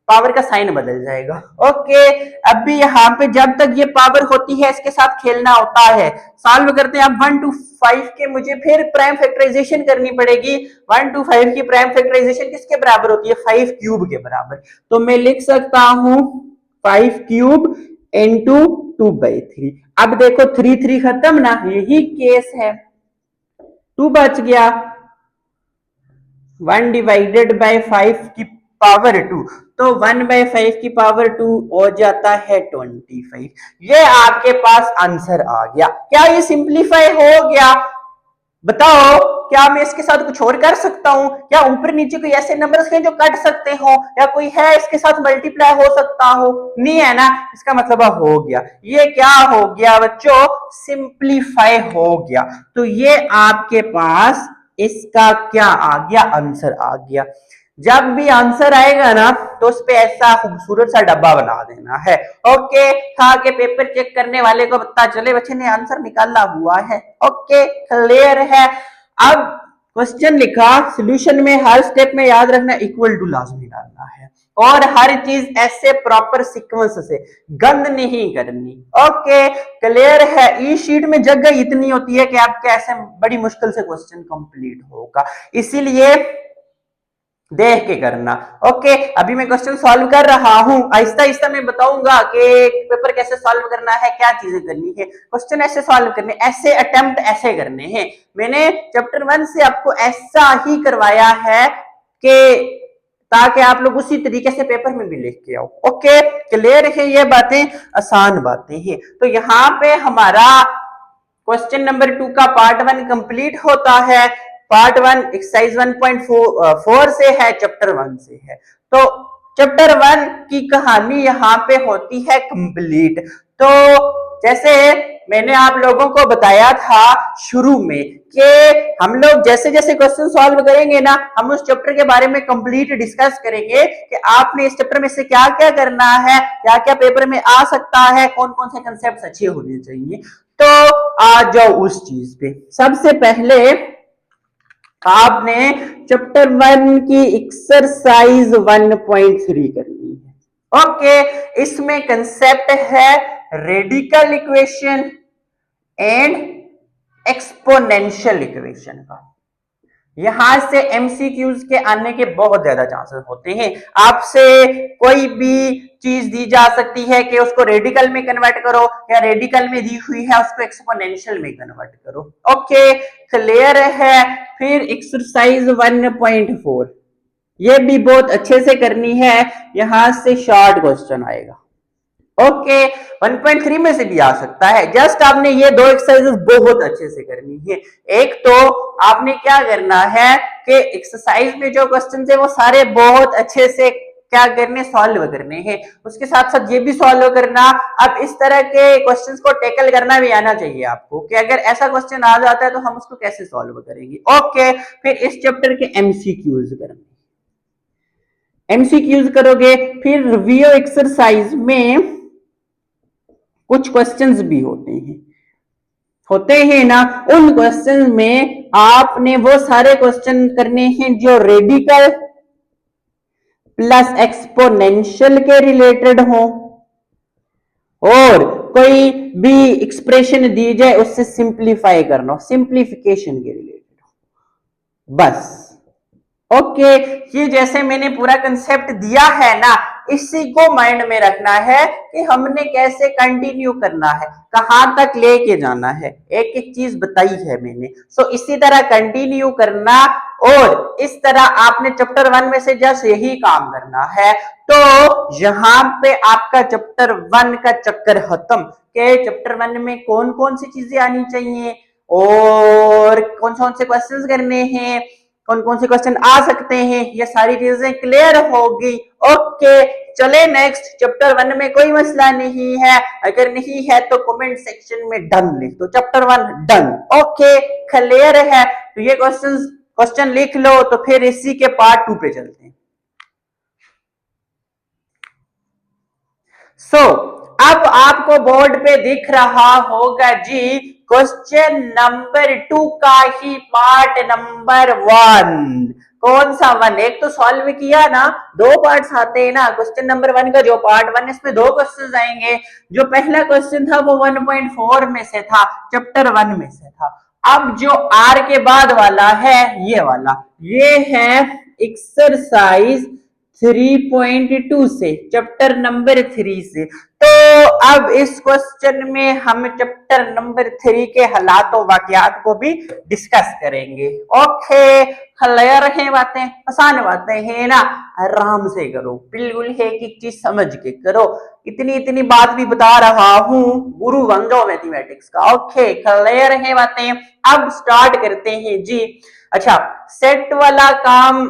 पावर का साइन बदल जाएगा ओके अभी यहाँ पे जब तक ये पावर होती है इसके साथ खेलना होता है सॉल्व करते हैं अब 1 to 5 के मुझे फिर प्राइम फैक्टराइजेशन करनी पड़ेगी 1 to 5 की प्राइम फैक्टराइजेशन किसके बराबर होती है 5 क्यूब के बराबर तो मैं लिख सकता हूं 5 क्यूब इंटू 2/3 अब देखो 3 3 खत्म ना यही केस है 2 बच गया 1 डिवाइडेड बाय 5 की पावर 2 तो 1/5 की पावर 2 हो जाता है 25 ये आपके पास आंसर आ गया क्या ये सिंप्लीफाई हो गया बताओ क्या मैं इसके साथ कुछ और कर सकता हूं या ऊपर नीचे कोई ऐसे नंबर्स हैं जो कट सकते हो या कोई है इसके साथ मल्टीप्लाई हो सकता हो नहीं है ना इसका मतलब हो गया ये क्या हो गया बच्चों सिंप्लीफाई हो गया तो ये आपके पास इसका क्या आ गया आंसर आ गया जब भी आंसर आएगा ना तो उस पे ऐसा खूबसूरत सा डब्बा बना देना है ओके खा के पेपर चेक करने वाले को पता चले बच्चे ने आंसर निकाला हुआ है ओके क्लियर है अब क्वेश्चन लिखा, सॉल्यूशन में हर स्टेप में याद रखना इक्वल टू लाजमी डालना है और हर चीज ऐसे प्रॉपर सीक्वेंस से, गंद नहीं करनी। ओके क्लियर है। ई शीट में जगह इतनी होती है कि आपके ऐसे बड़ी मुश्किल से क्वेश्चन कंप्लीट होगा, इसीलिए देख के करना। ओके अभी मैं क्वेश्चन सॉल्व कर रहा हूं, आहिस्ता आहिस्ता मैं बताऊंगा कि पेपर कैसे सॉल्व करना है, क्या चीजें करनी है। क्वेश्चन ऐसे सॉल्व करने, ऐसे अटेम्प्ट ऐसे करने हैं। मैंने चैप्टर 1 से आपको ऐसा ही करवाया है कि ताकि आप लोग उसी तरीके से पेपर में भी लिख के आओ। ओके क्लियर है, ये बातें आसान बातें हैं। तो यहाँ पे हमारा क्वेश्चन नंबर 2 का पार्ट 1 कंप्लीट होता है। पार्ट 1 एक्सरसाइज 1.4 से है, चैप्टर 1 से है। तो चैप्टर 1 की कहानी यहाँ पे होती है कंप्लीट। तो जैसे मैंने आप लोगों को बताया था शुरू में कि हम लोग जैसे जैसे क्वेश्चन सॉल्व करेंगे ना, हम उस चैप्टर के बारे में कंप्लीट डिस्कस करेंगे कि आपने इस चैप्टर में से क्या क्या करना है, क्या क्या पेपर में आ सकता है, कौन कौन से कंसेप्ट अच्छे होने चाहिए। तो आ जाओ उस चीज पे। सबसे पहले आपने चैप्टर 1 की एक्सरसाइज 1.3 करनी है। ओके इसमें कंसेप्ट है radical equation and exponential equation का। यहां से एमसीक्यूज के आने के बहुत ज्यादा चांसेस होते हैं। आपसे कोई भी चीज दी जा सकती है कि उसको रेडिकल में कन्वर्ट करो, या रेडिकल में दी हुई है उसको एक्सपोनेंशियल में कन्वर्ट करो। ओके क्लियर है। फिर एक्सरसाइज 1.4 ये भी बहुत अच्छे से करनी है, यहां से शॉर्ट क्वेश्चन आएगा। ओके 1.3 में से भी आ सकता है। जस्ट आपने ये दो एक्सरसाइजेस बहुत अच्छे से करनी है। एक तो आपने क्या करना है कि एक्सरसाइज में जो क्वेश्चन है वो सारे बहुत अच्छे से क्या करने, सॉल्व करने हैं। उसके साथ साथ ये भी सॉल्व करना, अब इस तरह के क्वेश्चंस को टैकल करना भी आना चाहिए आपको कि अगर ऐसा क्वेश्चन आ जाता है तो हम उसको कैसे सॉल्व करेंगे। ओके फिर इस चैप्टर के एमसीक्यूज करने, एमसीक्यूज करोगे। फिर रिव्यू एक्सरसाइज में कुछ क्वेश्चंस भी होते हैं ना, उन क्वेश्चन में आपने वो सारे क्वेश्चन करने हैं जो रेडिकल प्लस एक्सपोनेंशियल के रिलेटेड हो, और कोई भी एक्सप्रेशन दी जाए उससे सिंप्लीफाई करना, सिंप्लीफिकेशन के रिलेटेड हो बस। ओके ये जैसे मैंने पूरा कंसेप्ट दिया है ना, इसी को माइंड में रखना है कि हमने कैसे कंटिन्यू करना है, कहां तक लेके जाना है, एक एक चीज बताई है मैंने। सो इसी तरह कंटिन्यू करना, और इस तरह आपने चैप्टर 1 में से जस्ट यही काम करना है। तो यहां पे आपका चैप्टर 1 का चक्कर खत्म कि चैप्टर 1 में कौन कौन सी चीजें आनी चाहिए और कौन कौन से क्वेश्चंस करने हैं, कौन कौन से क्वेश्चन आ सकते हैं, ये सारी चीजें क्लियर होगी। ओके चले नेक्स्ट। चैप्टर 1 में कोई मसला नहीं है, अगर नहीं है तो कमेंट सेक्शन में डन लिख दो, चैप्टर 1 डन। ओके क्लियर है। तो ये क्वेश्चन लिख लो, तो फिर इसी के पार्ट 2 पे चलते हैं। सो अब आपको बोर्ड पे दिख रहा होगा जी क्वेश्चन नंबर 2 का ही पार्ट नंबर 1। कौन सा 1? एक तो सॉल्व किया ना, दो पार्ट्स आते हैं ना। क्वेश्चन नंबर 1 का जो पार्ट 1 इसमें दो क्वेश्चंस आएंगे। जो पहला क्वेश्चन था वो 1.4 में से था, चैप्टर 1 में से था। अब जो आर के बाद वाला है ये वाला, ये है एक्सरसाइज 3.2 से, चैप्टर नंबर 3 से। तो अब इस क्वेश्चन में हम चैप्टर नंबर 3 के हालातों वाकयात को भी डिस्कस करेंगे। ओके क्लियर है बातें, आसान बातें हैं ना, आराम से करो, बिल्कुल है कि चीज समझ के करो। इतनी इतनी बात भी बता रहा हूं, गुरु बन जाओ मैथमेटिक्स का। ओके क्लियर है बातें। अब स्टार्ट करते हैं जी। अच्छा सेट वाला काम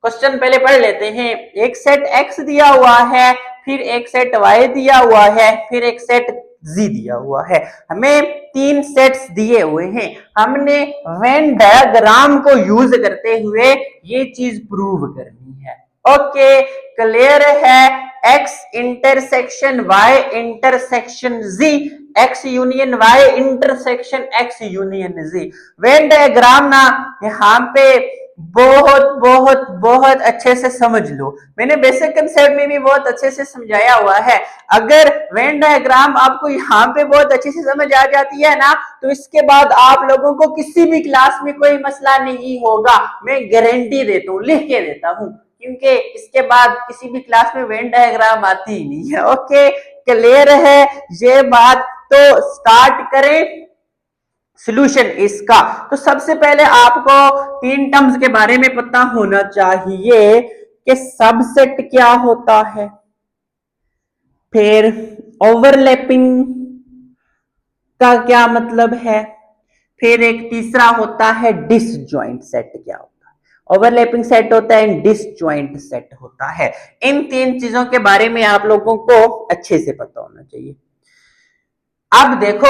क्वेश्चन पहले पढ़ लेते हैं। एक सेट x दिया हुआ है, फिर एक सेट y दिया हुआ है, फिर एक सेट z दिया हुआ है। हमें 3 सेट्स दिए हुए हैं। हमने वेन डायग्राम को यूज करते हुए ये चीज प्रूव करनी है। ओके क्लियर है। x intersection y intersection z x union y intersection x union z. Venn diagram ना यहाँ पे बहुत बहुत बहुत अच्छे से समझ लो, मैंने बेसिक कंसेप्ट में भी बहुत अच्छे से समझाया हुआ है। अगर वेन डायग्राम आपको यहाँ पे बहुत अच्छे से समझ आ जाती है ना, तो इसके बाद आप लोगों को किसी भी क्लास में कोई मसला नहीं होगा, मैं गारंटी देता हूँ, लिख के देता हूँ, क्योंकि इसके बाद किसी भी क्लास में वेन डायग्राम आती ही नहीं है। ओके, क्लियर है ये बात? तो स्टार्ट करें सॉल्यूशन इसका। तो सबसे पहले आपको तीन टर्म्स के बारे में पता होना चाहिए कि सबसेट क्या होता है, फिर ओवरलैपिंग का क्या मतलब है, फिर एक तीसरा होता है डिसजॉइंट सेट क्या होता है। ओवरलैपिंग सेट होता है, डिसजॉइंट सेट होता है। इन तीन चीजों के बारे में आप लोगों को अच्छे से पता होना चाहिए। अब देखो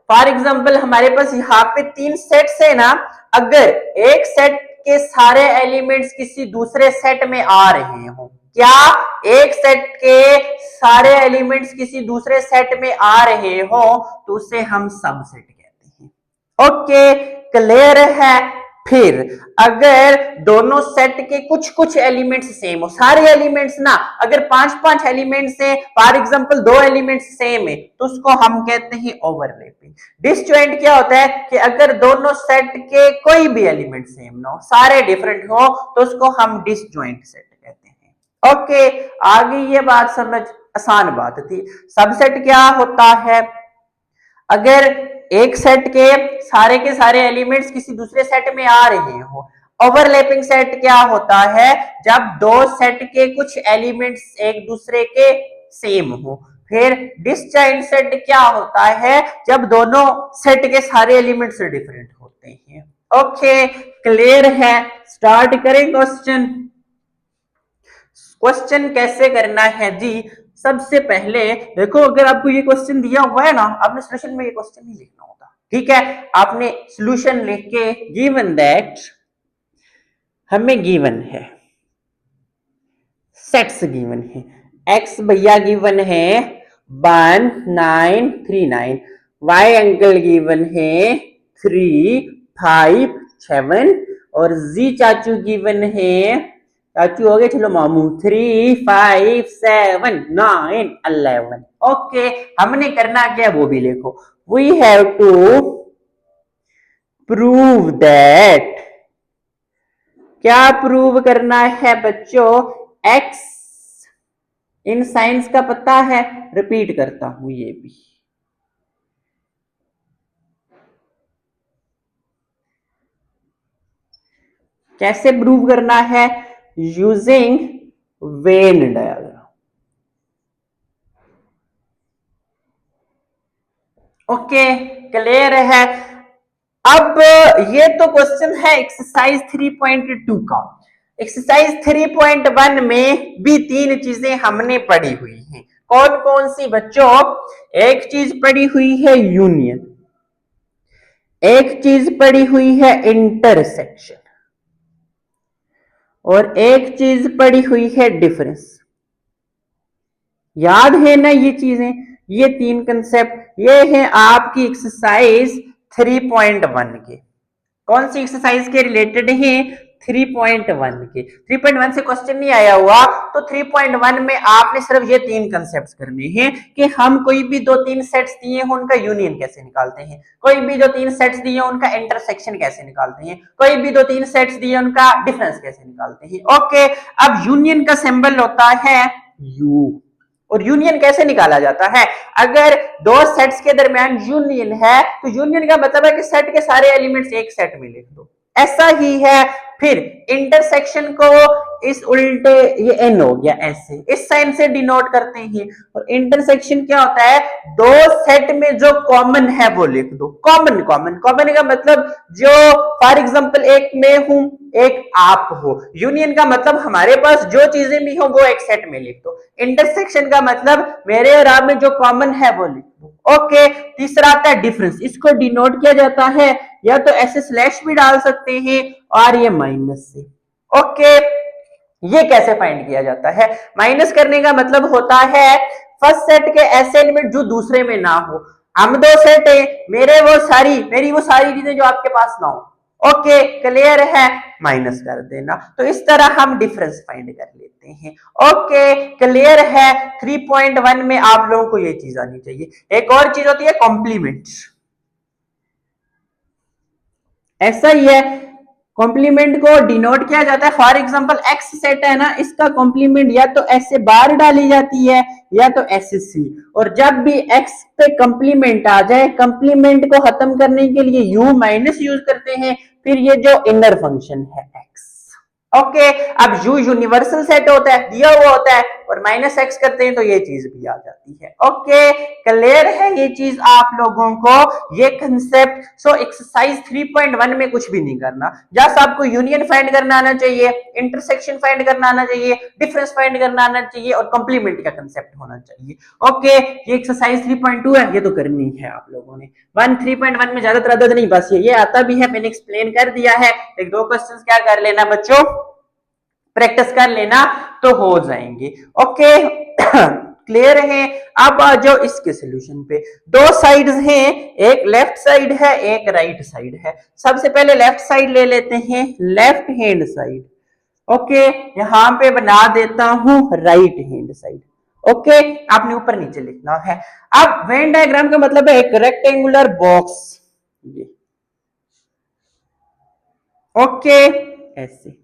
फॉर एग्जाम्पल हमारे पास यहाँ पे तीन सेट्स है ना, अगर एक सेट के सारे एलिमेंट्स किसी दूसरे सेट में आ रहे हो, क्या एक सेट के सारे एलिमेंट्स किसी दूसरे सेट में आ रहे हो, तो उसे हम सबसेट कहते हैं। ओके, क्लियर है? फिर अगर दोनों सेट के कुछ कुछ एलिमेंट्स सेम हो, सारे एलिमेंट्स ना, अगर पांच पांच एलिमेंट्स हैं, फॉर एग्जांपल दो एलिमेंट्स सेम है, तो उसको हम कहते हैं ओवरलैपिंग। डिसजॉइंट क्या होता है कि अगर दोनों सेट के कोई भी एलिमेंट सेम ना हो, सारे डिफरेंट हो, तो उसको हम डिसजॉइंट सेट कहते हैं। ओके, आगे ये बात समझ, आसान बात थी। सबसेट क्या होता है? अगर एक सेट के सारे एलिमेंट्स किसी दूसरे सेट में आ रहे हो। ओवरलैपिंग सेट क्या होता है? जब दो सेट के कुछ एलिमेंट्स एक दूसरे के सेम हो। फिर डिसजॉइंट सेट क्या होता है? जब दोनों सेट के सारे एलिमेंट्स डिफरेंट होते हैं। ओके, क्लियर है? स्टार्ट करें क्वेश्चन। क्वेश्चन कैसे करना है जी? सबसे पहले देखो, अगर आपको ये क्वेश्चन दिया हुआ है ना, आपने सॉल्यूशन में ये क्वेश्चन नहीं लिखना होता, ठीक है? आपने सॉल्यूशन लिख के गिवन दैट, हमें गिवन है सेट्स गिवन है, एक्स भैया गिवन है 1939, वाई अंकल गिवन है 357 और जी चाचू गिवन है, चाचू हो गए, चलो मामू, 357 9 11। ओके, हमने करना क्या वो भी लिखो। We have to prove that, क्या प्रूव करना है बच्चों? एक्स इन साइंस का पता है, रिपीट करता हूं ये भी। कैसे प्रूव करना है? Using Venn diagram. Okay, clear है? अब ये तो क्वेश्चन है एक्सरसाइज 3.2 का। एक्सरसाइज 3.1 में भी तीन चीजें हमने पढ़ी हुई हैं। कौन कौन सी बच्चों? एक चीज पढ़ी हुई है यूनियन, एक चीज पढ़ी हुई है इंटरसेक्शन, और एक चीज पढ़ी हुई है डिफरेंस। याद है ना ये चीजें? ये तीन कंसेप्ट ये है आपकी एक्सरसाइज 3.1 के। कौन सी एक्सरसाइज के रिलेटेड है? 3.1 के। 3.1 से क्वेश्चन नहीं आया हुआ, तो 3.1 में आपने सिर्फ ये तीन कंसेप्ट करने हैं कि हम कोई भी दो तीन सेट्स दिए हो उनका यूनियन कैसे निकालते हैं, कोई भी दो तीन सेट्स दिए उनका इंटरसेक्शन कैसे निकालते हैं, कोई भी दो तीन सेट्स दिए उनका डिफरेंस कैसे निकालते हैं। ओके, अब यूनियन का सिंबल होता है यू, और यूनियन कैसे निकाला जाता है? अगर दो सेट्स के दरमियान यूनियन है, तो यूनियन का मतलब है कि सेट के सारे एलिमेंट्स एक सेट में लिख दो, ऐसा ही है। फिर इंटरसेक्शन को इस उल्टे, ये एन हो गया ऐसे, इस साइन से डिनोट करते हैं। और इंटरसेक्शन क्या होता है? दो सेट में जो कॉमन है वो लिख दो। कॉमन कॉमन कॉमन का मतलब जो, फॉर एग्जांपल एक मैं हूं, एक आप हो। यूनियन का मतलब हमारे पास जो चीजें भी हो वो एक सेट में लिख दो। इंटरसेक्शन का मतलब मेरे और आप में जो कॉमन है वो लिख दो। ओके, तीसरा आता है डिफरेंस। इसको डिनोट किया जाता है या तो ऐसे स्लैश भी डाल सकते हैं और ये माइनस से। ओके, ये कैसे फाइंड किया जाता है? माइनस करने का मतलब होता है फर्स्ट सेट के ऐसे एलिमेंट जो दूसरे में ना हो। हम दो सेट है, मेरी वो सारी चीजें जो आपके पास ना हो। ओके क्लियर है, माइनस कर देना। तो इस तरह हम डिफरेंस फाइंड कर लेते हैं। ओके क्लियर है। 3.1 में आप लोगों को ये चीज आनी चाहिए। एक और चीज होती है कॉम्प्लीमेंट, ऐसा ही है। कॉम्प्लीमेंट को डिनोट किया जाता है, फॉर एग्जांपल एक्स सेट है ना, इसका कॉम्प्लीमेंट या तो ऐसे बार डाली जाती है या तो ऐसे सी। और जब भी एक्स पे कॉम्प्लीमेंट आ जाए, कॉम्प्लीमेंट को खत्म करने के लिए यू माइनस यूज करते हैं, फिर ये जो इनर फंक्शन है एक्स। ओके अब यू यूनिवर्सल सेट होता है, दिया हुआ होता है, और माइनस एक्स करते हैं तो ये चीज भी आ जाती है। ओके क्लियर है ये चीज आप लोगों को, ये कंसेप्ट। सो एक्सरसाइज 3.1 में कुछ भी नहीं करना, जस्ट आपको यूनियन फाइंड करना आना चाहिए, इंटरसेक्शन फाइंड करना आना चाहिए, डिफरेंस फाइंड करना आना चाहिए, और कंप्लीमेंट का कंसेप्ट होना चाहिए। ओके ये एक्सरसाइज 3.2 है, ये तो करनी है आप लोगों ने। 3.1 में ज्यादा तरह नहीं, बस ये आता भी है, मैंने एक्सप्लेन कर दिया है। एक दो क्वेश्चंस क्या कर लेना बच्चों, प्रैक्टिस कर लेना तो हो जाएंगे। ओके क्लियर है। अब आ जाओ इसके सॉल्यूशन पे। दो साइड्स हैं, एक लेफ्ट साइड है एक राइट साइड है। सबसे पहले लेफ्ट साइड ले लेते हैं, लेफ्ट हैंड साइड। ओके यहां पे बना देता हूं राइट हैंड साइड। ओके आपने ऊपर नीचे लिखना है। अब वेन डायग्राम का मतलब है एक रेक्टेंगुलर बॉक्स, ये ओके ऐसे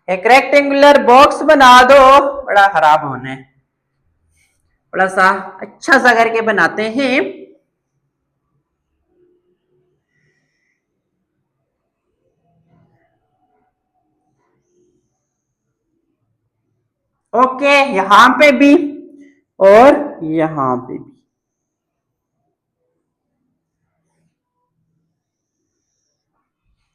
एक रेक्टेंगुलर बॉक्स बना दो। बड़ा खराब होना है, बड़ा सा अच्छा सा करके बनाते हैं। ओके यहां पे भी और यहां पे भी।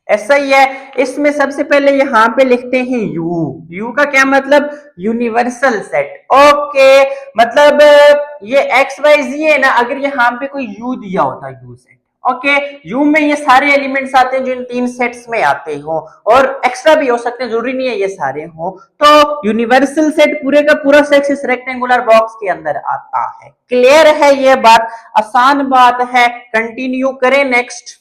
ऐसा ही है। इसमें सबसे पहले यहां पे लिखते हैं यू। यू का क्या मतलब, यूनिवर्सल सेट। ओके मतलब ये एक्स वाई जी है ना, अगर यहां पे कोई यू दिया होता यू सेट, ओके यू में ये सारे एलिमेंट्स आते हैं जो इन तीन सेट्स में आते हो, और एक्स्ट्रा भी हो सकते हैं, जरूरी नहीं है ये सारे हो। तो यूनिवर्सल सेट पूरे का पूरा सेट इस रेक्टेंगुलर बॉक्स के अंदर आता है। क्लियर है ये बात, आसान बात है। कंटिन्यू करें नेक्स्ट।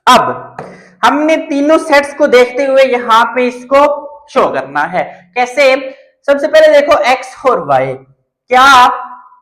अब हमने तीनों सेट्स को देखते हुए यहां पे इसको शो करना है। कैसे, सबसे पहले देखो एक्स और वाई, क्या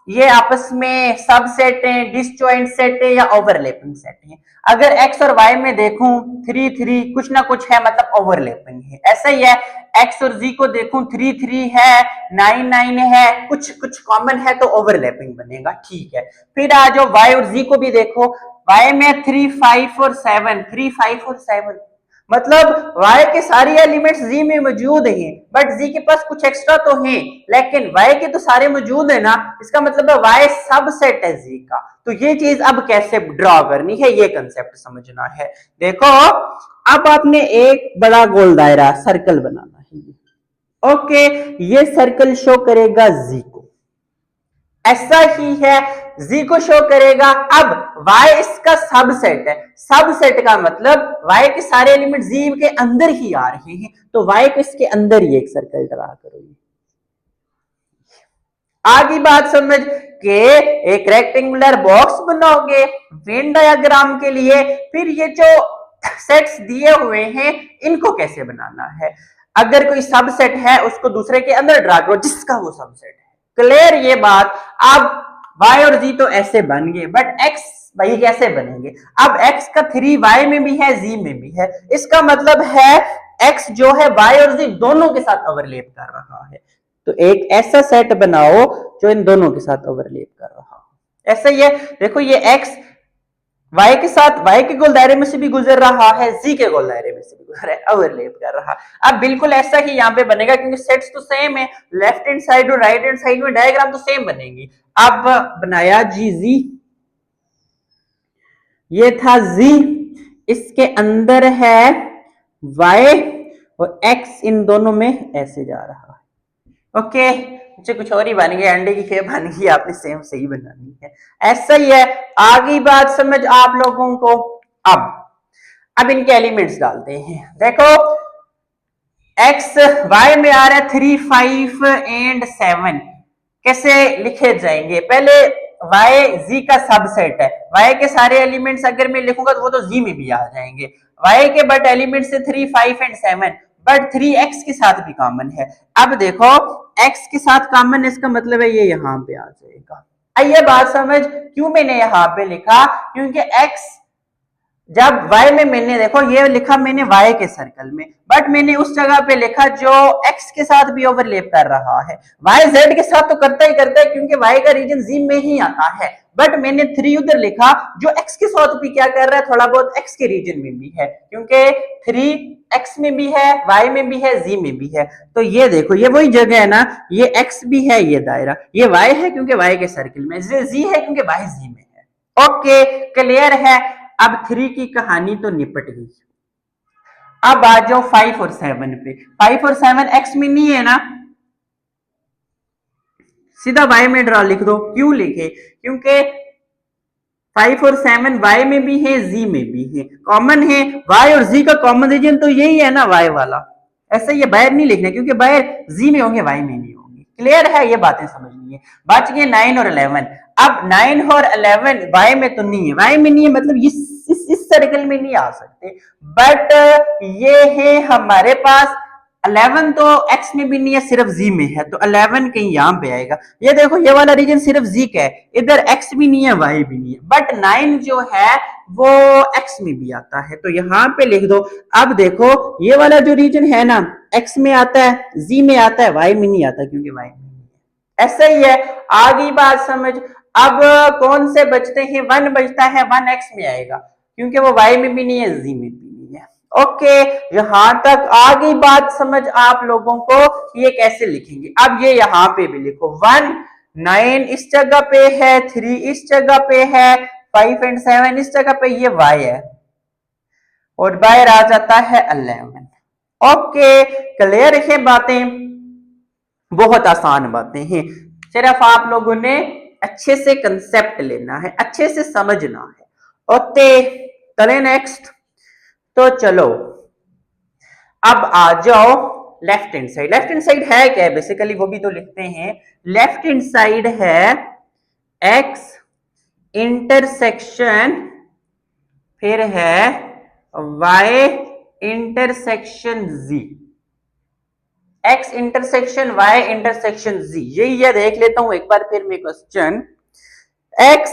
ये आपस में सब सेट है, डिसजॉइंट सेट है या ओवरलैपिंग सेट है? अगर एक्स और वाई में देखूं 3 3 कुछ ना कुछ है, मतलब ओवरलैपिंग है। ऐसा ही है, एक्स और जी को देखूं 3 3 है, 9 9 है, कुछ कुछ कॉमन है तो ओवरलैपिंग बनेगा। ठीक है, फिर आ जाओ वाई और जी को भी देखो। वाई में 3 5 और 7, 3 5 और 7, मतलब y के सारे एलिमेंट्स z में मौजूद हैं, बट z के पास कुछ एक्स्ट्रा तो हैं, लेकिन y के तो सारे मौजूद है ना, इसका मतलब है y सबसेट है z का। तो ये चीज अब कैसे ड्रॉ करनी है, ये कंसेप्ट समझना है। देखो अब आपने एक बड़ा गोल दायरा सर्कल बनाना है। ओके ये सर्कल शो करेगा z को, ऐसा ही है, z को शो करेगा। अब y इसका सबसेट है, सबसेट का मतलब y के सारे एलिमेंट z के अंदर ही आ रहे हैं, तो y को इसके अंदर ही एक सर्कल ड्रा करोगे। आगे बात समझ के एक रेक्टेंगुलर बॉक्स बनाओगे वेन डायग्राम के लिए। फिर ये जो सेट्स दिए हुए हैं इनको कैसे बनाना है, अगर कोई सबसेट है उसको दूसरे के अंदर ड्रा करो जिसका वो सबसेट है। क्लियर ये बात। अब y और z तो ऐसे बन गए, बट x भाई कैसे बनेंगे? अब x का 3 y में भी है z में भी है, इसका मतलब है x जो है y और z दोनों के साथ ओवरलैप कर रहा है। तो एक ऐसा सेट बनाओ जो इन दोनों के साथ ओवरलैप कर रहा हो। ऐसा ही है, देखो ये x y के साथ y के गोल दायरे में से भी गुजर रहा है, z के गोल दायरे में से भी गुजर रहा है, ओवरलैप कर रहा है। अब बिल्कुल ऐसा ही यहाँ पे बनेगा क्योंकि सेट्स तो सेम है, लेफ्ट हैंड साइड और राइट हैंड साइड में डायग्राम तो सेम बनेगी। अब बनाया जी z, ये था z, इसके अंदर है y और x इन दोनों में ऐसे जा रहा है। ओके मुझे कुछ और ही बन गया, अंडे की शेप बन गई, आपने सेम सही बनानी है। ऐसा ही है, आगे बात समझ आप लोगों को। अब इनके एलिमेंट्स डालते हैं। देखो x y में आ रहा है 3 5 एंड 7, कैसे लिखे जाएंगे? पहले y z का सबसेट है, y के सारे एलिमेंट्स अगर मैं लिखूंगा तो वो तो z में भी आ जाएंगे। y के बट एलिमेंट्स से 3, 5 एंड 7, बट 3 x के साथ भी कॉमन है। अब देखो x के साथ कॉमन, इसका मतलब है ये यहाँ पे आ जाएगा। आइए बात समझ, क्यों मैंने यहाँ पे लिखा, क्योंकि x जब y में मैंने देखो ये लिखा मैंने y के सर्कल में, बट मैंने उस जगह पे लिखा जो x के साथ भी ओवरलैप कर रहा है। y z के साथ तो करता ही करता है क्योंकि y का रीजन z में ही आता है, बट मैंने 3 उधर लिखा जो x के साथ भी क्या कर रहा है, थोड़ा बहुत x के रीजन में भी है, क्योंकि 3 x में भी है, y में भी है, z में भी है। तो ये देखो ये वही जगह है ना, ये x भी है, ये दायरा, ये y है क्योंकि y के सर्कल में, z है क्योंकि y z में है। ओके क्लियर है। अब 3 की कहानी तो निपट गई। अब आ जाओ 5 और 7 पे। 5 और 7 x में नहीं है ना, सीधा y में ड्रा लिख दो। क्यों लिखे? क्योंकि 5 और 7 y में भी है, z में भी है, कॉमन है। y और z का कॉमन रीजन तो यही है ना, y वाला। ऐसे ये बाहर नहीं लिखना क्योंकि बाहर z में होंगे, y में नहीं होंगे। क्लियर है, ये बातें समझनी है। बच गए 9 और 11। अब 9 और 11 y में तो नहीं है, y में नहीं है मतलब इस सर्कल में नहीं आ सकते, बट ये है हमारे पास 11 तो x में भी नहीं है, सिर्फ z में है, तो 11 कहीं यहां पे आएगा। ये देखो ये वाला रीजन सिर्फ z का है, इधर x भी नहीं है, y भी नहीं है, बट 9 जो है वो x में भी आता है, तो यहां पे लिख दो। अब देखो ये वाला जो रीजन है ना, x में आता है, z में आता है, y में नहीं आता क्योंकि y में नहीं है। ऐसा ही है, आगे बात समझ। अब कौन से बचते हैं? 1 बचता है, 1 x में आएगा क्योंकि वो y में भी नहीं है, z में भी नहीं है। ओके यहां तक आगे बात समझ आप लोगों को, ये कैसे लिखेंगे। अब ये यहां पे भी लिखो, 1 9 इस जगह पे है, 3 इस जगह पे है, 5 एंड 7 इस जगह पे, ये y है, और बाहर आ जाता है 11। ओके क्लियर है बातें? बहुत आसान बातें हैं, सिर्फ आप लोगों ने अच्छे से कंसेप्ट लेना है, अच्छे से समझना है। ओके चले नेक्स्ट। तो चलो अब आ जाओ left hand side. Left hand side है क्या बेसिकली, वो भी तो लिखते हैं। लेफ्ट हैंड साइड है x इंटरसेक्शन, फिर है y intersection z। x intersection y intersection z, यही है। देख लेता हूं एक बार फिर मैं question. x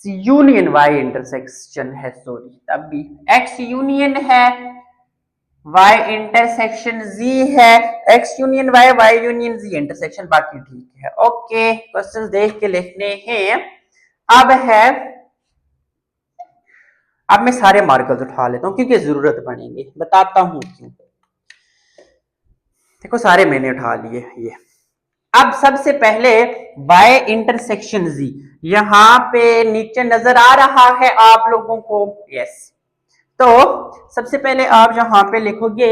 union y intersection है, सॉरी तब भी x यूनियन है, y इंटरसेक्शन z है, x union y, y union z intersection, बाकी ठीक है। ओके क्वेश्चंस देख के लिखने हैं। अब है, अब मैं सारे मार्कर्स उठा लेता हूं क्योंकि जरूरत पड़ेंगे, बताता हूं क्यों। देखो सारे मैंने उठा लिए ये। अब सबसे पहले y इंटरसेक्शन z, यहां पे नीचे नजर आ रहा है आप लोगों को? यस। तो सबसे पहले आप यहां पे लिखोगे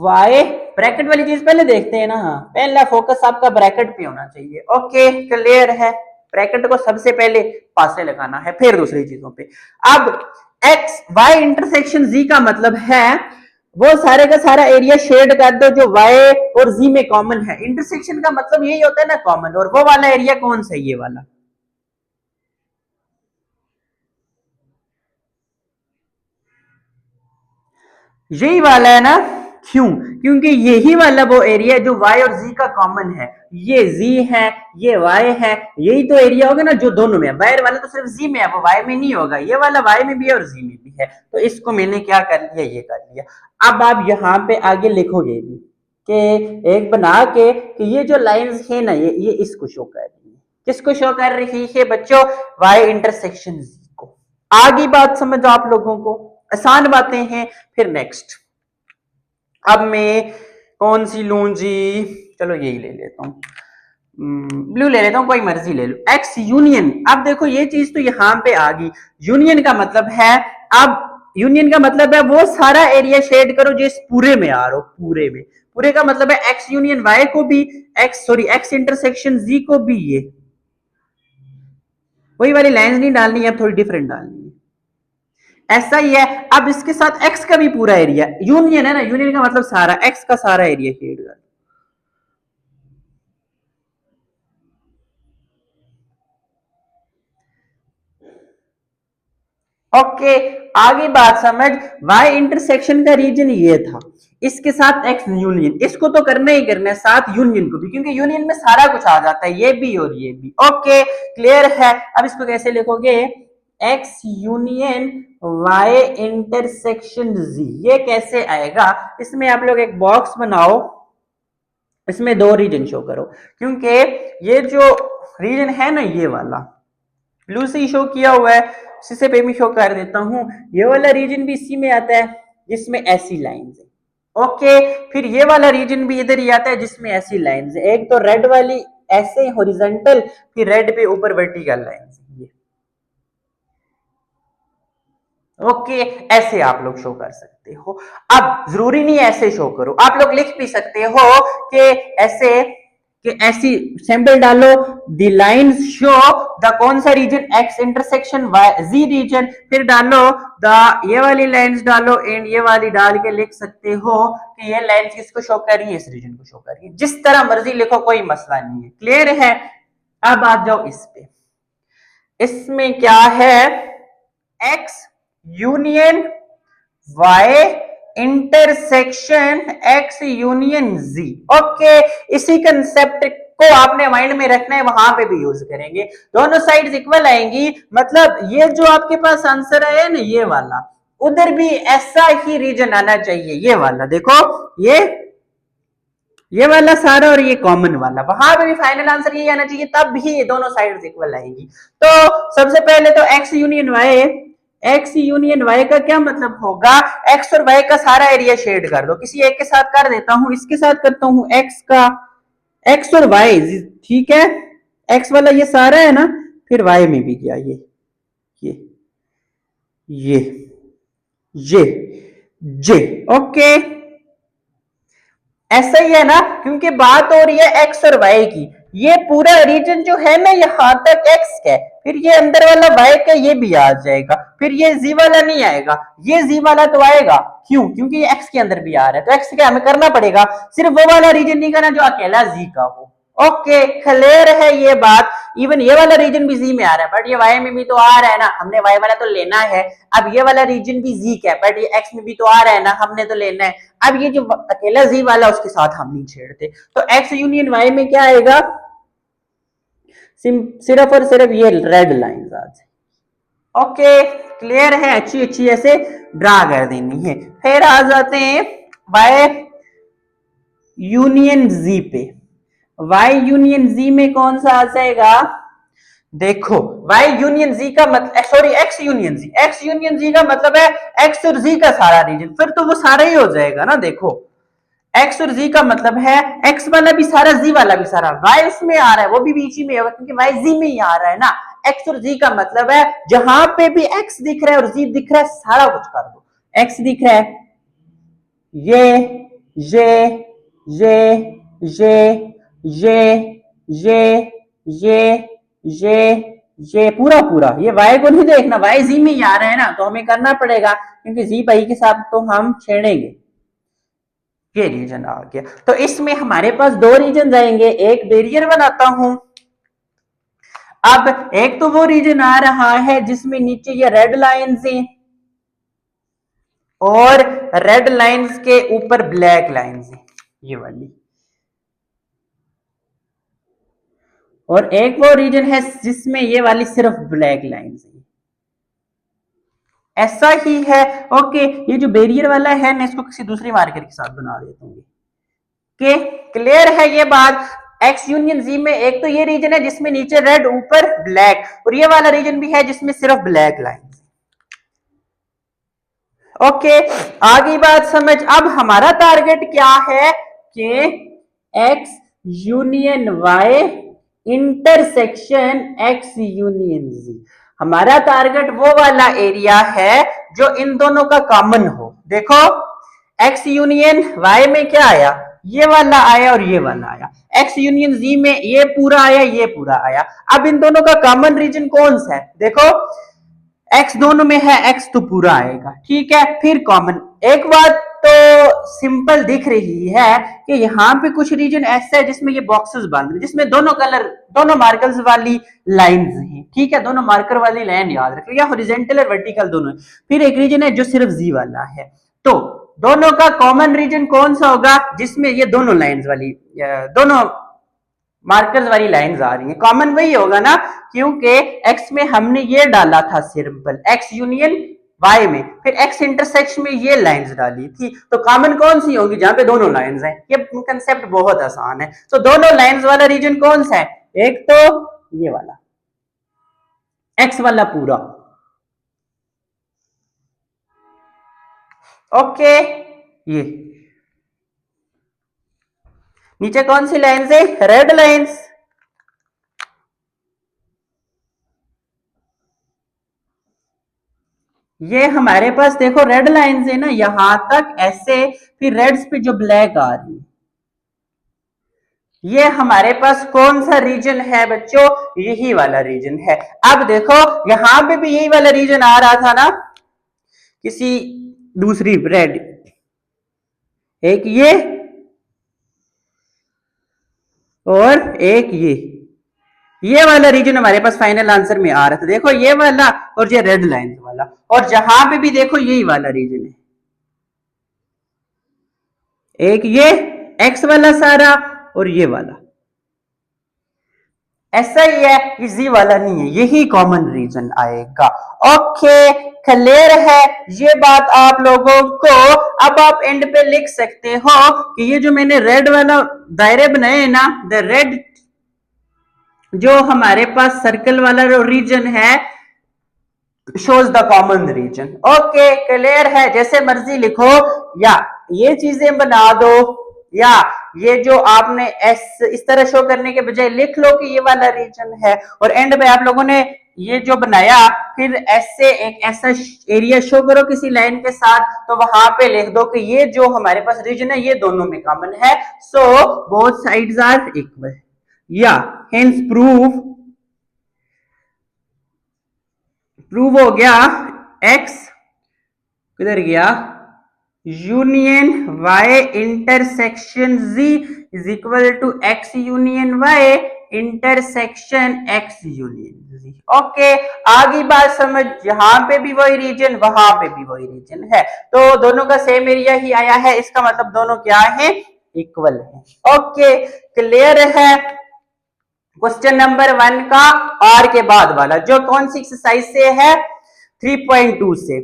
y, ब्रैकेट वाली चीज पहले देखते हैं ना, पहला फोकस आपका ब्रैकेट पे होना चाहिए। ओके क्लियर है, ब्रैकेट को सबसे पहले पास से लगाना है, फिर दूसरी चीजों पे। अब x y इंटरसेक्शन z का मतलब है वो सारे का सारा एरिया शेड कर दो जो y और z में कॉमन है। इंटरसेक्शन का मतलब यही होता है ना, कॉमन, और वो वाला एरिया कौन सा है? ये वाला, यही वाला है ना। क्यों? क्योंकि यही वाला वो एरिया जो y और z का कॉमन है, ये z है, ये y है, यही तो एरिया होगा ना जो दोनों में है। बाहर वाला तो सिर्फ z में है, वो y में नहीं होगा, ये वाला y में भी है और z में भी है, तो इसको मैंने क्या कर लिया, ये कर लिया। अब आप यहाँ पे आगे लिखोगे भी कि एक बना के कि ये जो लाइंस है ना, ये इसको शो कर रही है। किसको शो कर रही है बच्चों? y इंटरसेक्शन z को। आगे बात समझ आप लोगों को, आसान बातें हैं। फिर नेक्स्ट, अब मैं कौन सी लूं जी, चलो यही ले लेता हूं, ब्लू ले लेता हूं, कोई मर्जी ले लो। एक्स यूनियन, अब देखो ये चीज तो यहां पे आ गई। यूनियन का मतलब है, अब यूनियन का मतलब है वो सारा एरिया शेड करो जो इस पूरे में आ रहा हो, पूरे में। पूरे का मतलब है एक्स यूनियन वाई को भी, एक्स इंटरसेक्शन जी को भी। ये वही वाली लाइंस नहीं डालनी है, अब थोड़ी डिफरेंट डालनी है। ऐसा ही है। अब इसके साथ एक्स का भी पूरा एरिया, यूनियन है ना, यूनियन का मतलब सारा, एक्स का सारा एरिया शेड कर। ओके, आगे बात समझ, वाई इंटरसेक्शन का रीजन ये था, इसके साथ एक्स यूनियन, इसको तो करना ही करना है, साथ यूनियन को भी, क्योंकि यूनियन में सारा कुछ आ जाता है, ये भी और ये भी। ओके, क्लियर है। अब इसको कैसे लिखोगे, एक्स यूनियन वाई इंटरसेक्शन जी, ये कैसे आएगा, इसमें आप लोग एक बॉक्स बनाओ, इसमें दो रीजन शो करो, क्योंकि ये जो रीजन है ना, ये वाला ब्लू से शो किया हुआ है, इसी पे भी शो कर देता हूं, ये वाला रीजन भी इसी में आता है जिसमें ऐसी लाइंस है। ओके, फिर ये वाला रीजन भी इधर ही आता है जिसमें ऐसी लाइंस है, एक तो रेड वाली ऐसे हॉरिजॉन्टल, फिर रेड पे ऊपर वर्टिकल लाइंस है। ओके, ऐसे आप लोग शो कर सकते हो। अब जरूरी नहीं ऐसे शो करो, आप लोग लिख भी सकते हो कि ऐसे, कि ऐसी सिंबल डालो, द लाइंस शो द कौन सा रीजन, एक्स इंटरसेक्शन वाई जी रीजन, फिर डालो द, ये वाली लाइंस डालो एंड ये वाली डाल के लिख सकते हो कि ये लाइंस किसको शो कर रही है, इस रीजन को शो कर रही है, जिस तरह मर्जी लिखो, कोई मसला नहीं है। क्लियर है। अब आ जाओ इस पे, इसमें क्या है, x union y intersection x union z. Okay, इसी कंसेप्ट को आपने माइंड में रखना है, वहां पे भी यूज करेंगे, दोनों साइड्स इक्वल आएंगी, मतलब ये जो आपके पास आंसर है ना, ये वाला, उधर भी ऐसा ही रीजन आना चाहिए, ये वाला देखो, ये वाला सारा और ये कॉमन वाला, वहां पे भी फाइनल आंसर यही आना चाहिए, तब भी ये दोनों साइड्स इक्वल आएंगी। तो सबसे पहले तो x union y, x union y का क्या मतलब होगा, एक्स और वाई का सारा एरिया शेड कर दो, किसी एक के साथ कर देता हूं, इसके साथ करता हूं एक्स का, एक्स और वाई, ठीक है, एक्स वाला ये सारा है ना, फिर वाई में भी क्या, ये ये ये जे। ओके, ऐसा ही है ना, क्योंकि बात हो रही है एक्स और वाई की, ये पूरा रीजन जो है ना, यहां तक एक्स का है, फिर ये अंदर वाला वाई का ये भी आ जाएगा, फिर ये जी वाला नहीं आएगा, ये जी वाला तो आएगा, क्यों, क्योंकि ये एक्स के अंदर भी आ रहा है, तो एक्स का हमें करना पड़ेगा, सिर्फ वो वाला रीजन नहीं करना जो अकेला जी का हो। ओके, क्लियर है ये बात। इवन ये वाला रीजन भी जी में आ रहा है, बट ये वाई में भी तो आ रहा है ना, हमने वाई वाला तो लेना है। अब ये वाला रीजन भी जी का है, बट ये एक्स में भी तो आ रहा है ना, हमने तो लेना है। अब ये जो अकेला जी वाला, उसके साथ हम नहीं छेड़ते, तो एक्स यूनियन वाई में क्या आएगा, सिर्फ और सिर्फ ये रेड लाइन आ जाए। ओके, क्लियर है, अच्छी अच्छी ऐसे ड्रा कर देनी है। फिर आ जाते हैं वाई यूनियन जी पे, वाई यूनियन जी में कौन सा आ जाएगा, देखो वाई यूनियन जी का मतलब, सॉरी एक्स यूनियन जी, एक्स यूनियन जी का मतलब है एक्स और जी का सारा रीजन, फिर तो वो सारा ही हो जाएगा ना। देखो एक्स और जी का मतलब है एक्स वाला भी सारा, जी वाला भी सारा, वाई उसमें आ रहा है वो भी बीच ही में होगा, क्योंकि वाई जी में ही आ रहा है ना। एक्स और जी का मतलब है जहां पे भी एक्स दिख रहा है और जी दिख रहा है, सारा कुछ कर दो, एक्स दिख रहा है, ये ये पूरा पूरा, ये वाई को नहीं देखना, वाई जी में ही आ रहा है ना, तो हमें करना पड़ेगा, क्योंकि जी पाई के साथ तो हम छेड़ेंगे। ये रीजन आ गया, तो इसमें हमारे पास दो रीजन आएंगे, एक बैरियर बनाता हूं। अब एक तो वो रीजन आ रहा है जिसमें नीचे ये रेड लाइंस हैं और रेड लाइंस के ऊपर ब्लैक लाइंस हैं, ये वाली, और एक वो रीजन है जिसमें ये वाली सिर्फ ब्लैक लाइंस है, ऐसा ही है। ओके, ये जो बैरियर वाला है मैं इसको किसी दूसरी मार्कर के साथ बना देता हूँ। के क्लियर है ये बात। एक्स यूनियन जी में एक तो ये रीजन है जिसमें नीचे रेड ऊपर ब्लैक, और ये वाला रीजन भी है जिसमें सिर्फ ब्लैक लाइन। ओके, आगे बात समझ। अब हमारा टारगेट क्या है कि x union y intersection x union z, हमारा टारगेट वो वाला एरिया है जो इन दोनों का कॉमन हो। देखो एक्स यूनियन वाई में क्या आया, ये वाला आया और ये वाला आया, एक्स यूनियन जी में ये पूरा आया, ये पूरा आया। अब इन दोनों का कॉमन रीजन कौन सा है, देखो एक्स दोनों में है, एक्स तो पूरा आएगा, ठीक है। फिर कॉमन, एक बात तो सिंपल दिख रही है कि यहाँ पे कुछ रीजन ऐसा है जिसमें ये बॉक्सेस बंद हैं, जिसमें दोनों मार्कर्स वाली लाइंस हैं, ठीक है, दोनों मार्कर वाली लाइन याद रखो, या हॉरिजॉन्टल और वर्टिकल दोनों है। फिर एक रीजन है जो सिर्फ जी वाला है। तो दोनों का कॉमन रीजन कौन सा होगा? जिसमें ये दोनों लाइंस वाली, दोनों मार्कर्स वाली लाइंस आ रही हैं, कॉमन वही होगा ना, क्योंकि एक्स में हमने ये डाला था सिंपल एक्स यूनियन वाई में, फिर एक्स इंटरसेक्शन में ये लाइंस डाली थी, तो कॉमन कौन सी होगी? जहां पे दोनों लाइंस हैं। ये कंसेप्ट बहुत आसान है। तो दोनों लाइंस वाला रीजन कौन सा है? एक तो ये वाला एक्स वाला पूरा, ओके। ये नीचे कौन सी लाइंस है? Red lines. ये हमारे पास देखो रेड लाइंस है ना, यहां तक ऐसे, फिर रेड्स पे जो ब्लैक आ रही है, ये हमारे पास कौन सा रीजन है बच्चों? यही वाला रीजन है। अब देखो यहां पे भी यही वाला रीजन आ रहा था ना, किसी दूसरी रेड, एक ये और एक ये वाला रीजन हमारे पास फाइनल आंसर में आ रहा था। देखो ये वाला और ये रेड लाइन वाला, और जहां पे भी देखो यही वाला रीजन है, एक ये एक्स वाला सारा और ये वाला, ऐसा ही है, इजी वाला नहीं है, यही कॉमन रीजन आएगा। ओके, क्लियर है ये बात आप लोगों को? अब आप एंड पे लिख सकते हो कि ये जो मैंने रेड वाला दायरे बनाए हैं ना, द रेड जो हमारे पास सर्कल वाला जो रीजन है shows the common region। Okay, clear है? जैसे मर्जी लिखो, या ये चीजें बना दो, या ये जो आपने एस इस तरह शो करने के बजाय लिख लो कि ये वाला रीजन है, और एंड पे आप लोगों ने ये जो बनाया, फिर ऐसे एक ऐसा एरिया शो करो किसी लाइन के साथ, तो वहां पे लिख दो कि ये जो हमारे पास रीजन है ये दोनों में कॉमन है, so both sides are equal, या हेंस प्रूव हो गया x किधर गया, union y intersection z is equal to x union y intersection x union z। Okay, आगे बात समझ, यहां पे भी वही रीजन, वहां पे भी वही रीजन है, तो दोनों का सेम एरिया ही आया है, इसका मतलब दोनों क्या है? इक्वल है। ओके, क्लियर है? क्वेश्चन नंबर 1 का आर के बाद वाला जो कौन सी एक्सरसाइज से है? 3.2 से।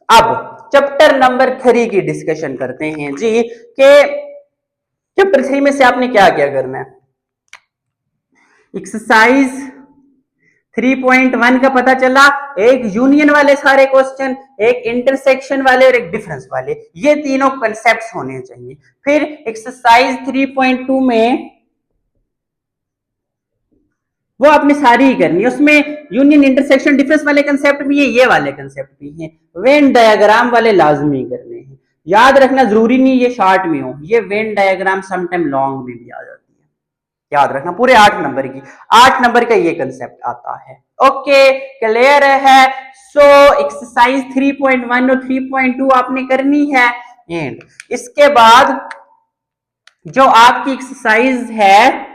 अब चैप्टर नंबर 3 की डिस्कशन करते हैं जी, कि चैप्टर 3 में से आपने क्या क्या करना है। एक्सरसाइज 3.1 का पता चला, एक यूनियन वाले सारे क्वेश्चन, एक इंटरसेक्शन वाले और एक डिफरेंस वाले, ये तीनों कंसेप्ट होने चाहिए। फिर एक्सरसाइज 3.2 में वो आपने सारी ही करनी है, उसमें यूनियन इंटरसेक्शन डिफरेंस वाले कंसेप्ट भी है, ये वाले कंसेप्ट भी हैं, वेन डायग्राम वाले लाजमी करने हैं। याद रखना जरूरी नहीं ये शॉर्ट में हो, ये वेन डायग्राम समटाइम लॉन्ग में भी आ जाती है, याद रखना पूरे 8 नंबर की, 8 नंबर का ये कंसेप्ट आता है। ओके, क्लियर है? सो एक्सरसाइज 3.1 और 3.2 आपने करनी है, एंड इसके बाद जो आपकी एक्सरसाइज है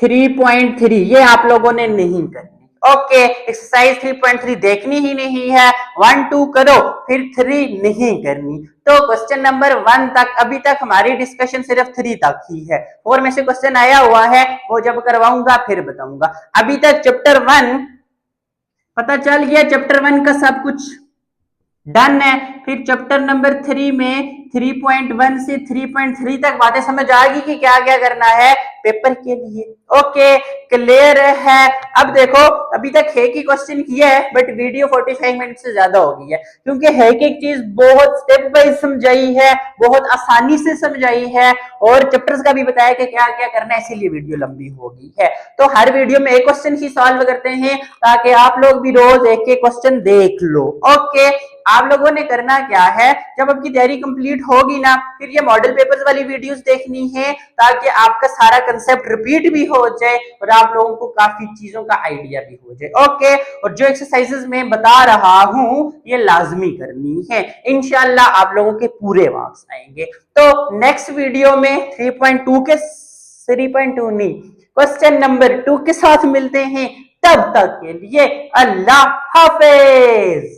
3.3 ये आप लोगों ने नहीं करनी। ओके, एक्सरसाइज 3.3 देखनी ही नहीं है, 1 2 करो, फिर 3 नहीं करनी। तो क्वेश्चन नंबर 1 तक अभी तक हमारी डिस्कशन सिर्फ 3 तक ही है, 4 में से क्वेश्चन आया हुआ है, वो जब करवाऊंगा फिर बताऊंगा। अभी तक चैप्टर 1 पता चल गया, चैप्टर 1 का सब कुछ डन है। फिर चैप्टर नंबर 3 में 3.1 से 3.3 तक बातें समझ आ गई कि क्या क्या करना है पेपर के लिए। ओके, क्लियर है? अब देखो अभी तक है कि क्वेश्चन किया है, बट वीडियो 45 मिनट से ज्यादा हो गई है, क्योंकि है एक चीज बहुत स्टेप वाइज समझाई है, बहुत आसानी से समझाई है, और चैप्टर्स का भी बताया कि क्या क्या करना है, इसीलिए वीडियो लंबी हो गई है। तो हर वीडियो में एक क्वेश्चन ही सॉल्व करते हैं, ताकि आप लोग भी रोज एक एक क्वेश्चन देख लो। ओके, आप लोगों ने करना क्या है, जब आपकी तैयारी कंप्लीट होगी ना, फिर ये मॉडल पेपर्स वाली वीडियोस देखनी है ताकि आपका सारा कंसेप्ट रिपीट भी हो जाए और आप लोगों को काफी चीजों का आइडिया भी हो जाए। ओके, और जो एक्सरसाइजेस मैं बता रहा हूं ये लाजमी करनी है, इंशाल्लाह आप लोगों के पूरे मार्क्स आएंगे। तो नेक्स्ट वीडियो में 3.2 के 3.2 नहीं, क्वेश्चन नंबर 2 के साथ मिलते हैं। तब तक के लिए अल्लाह हाफिज।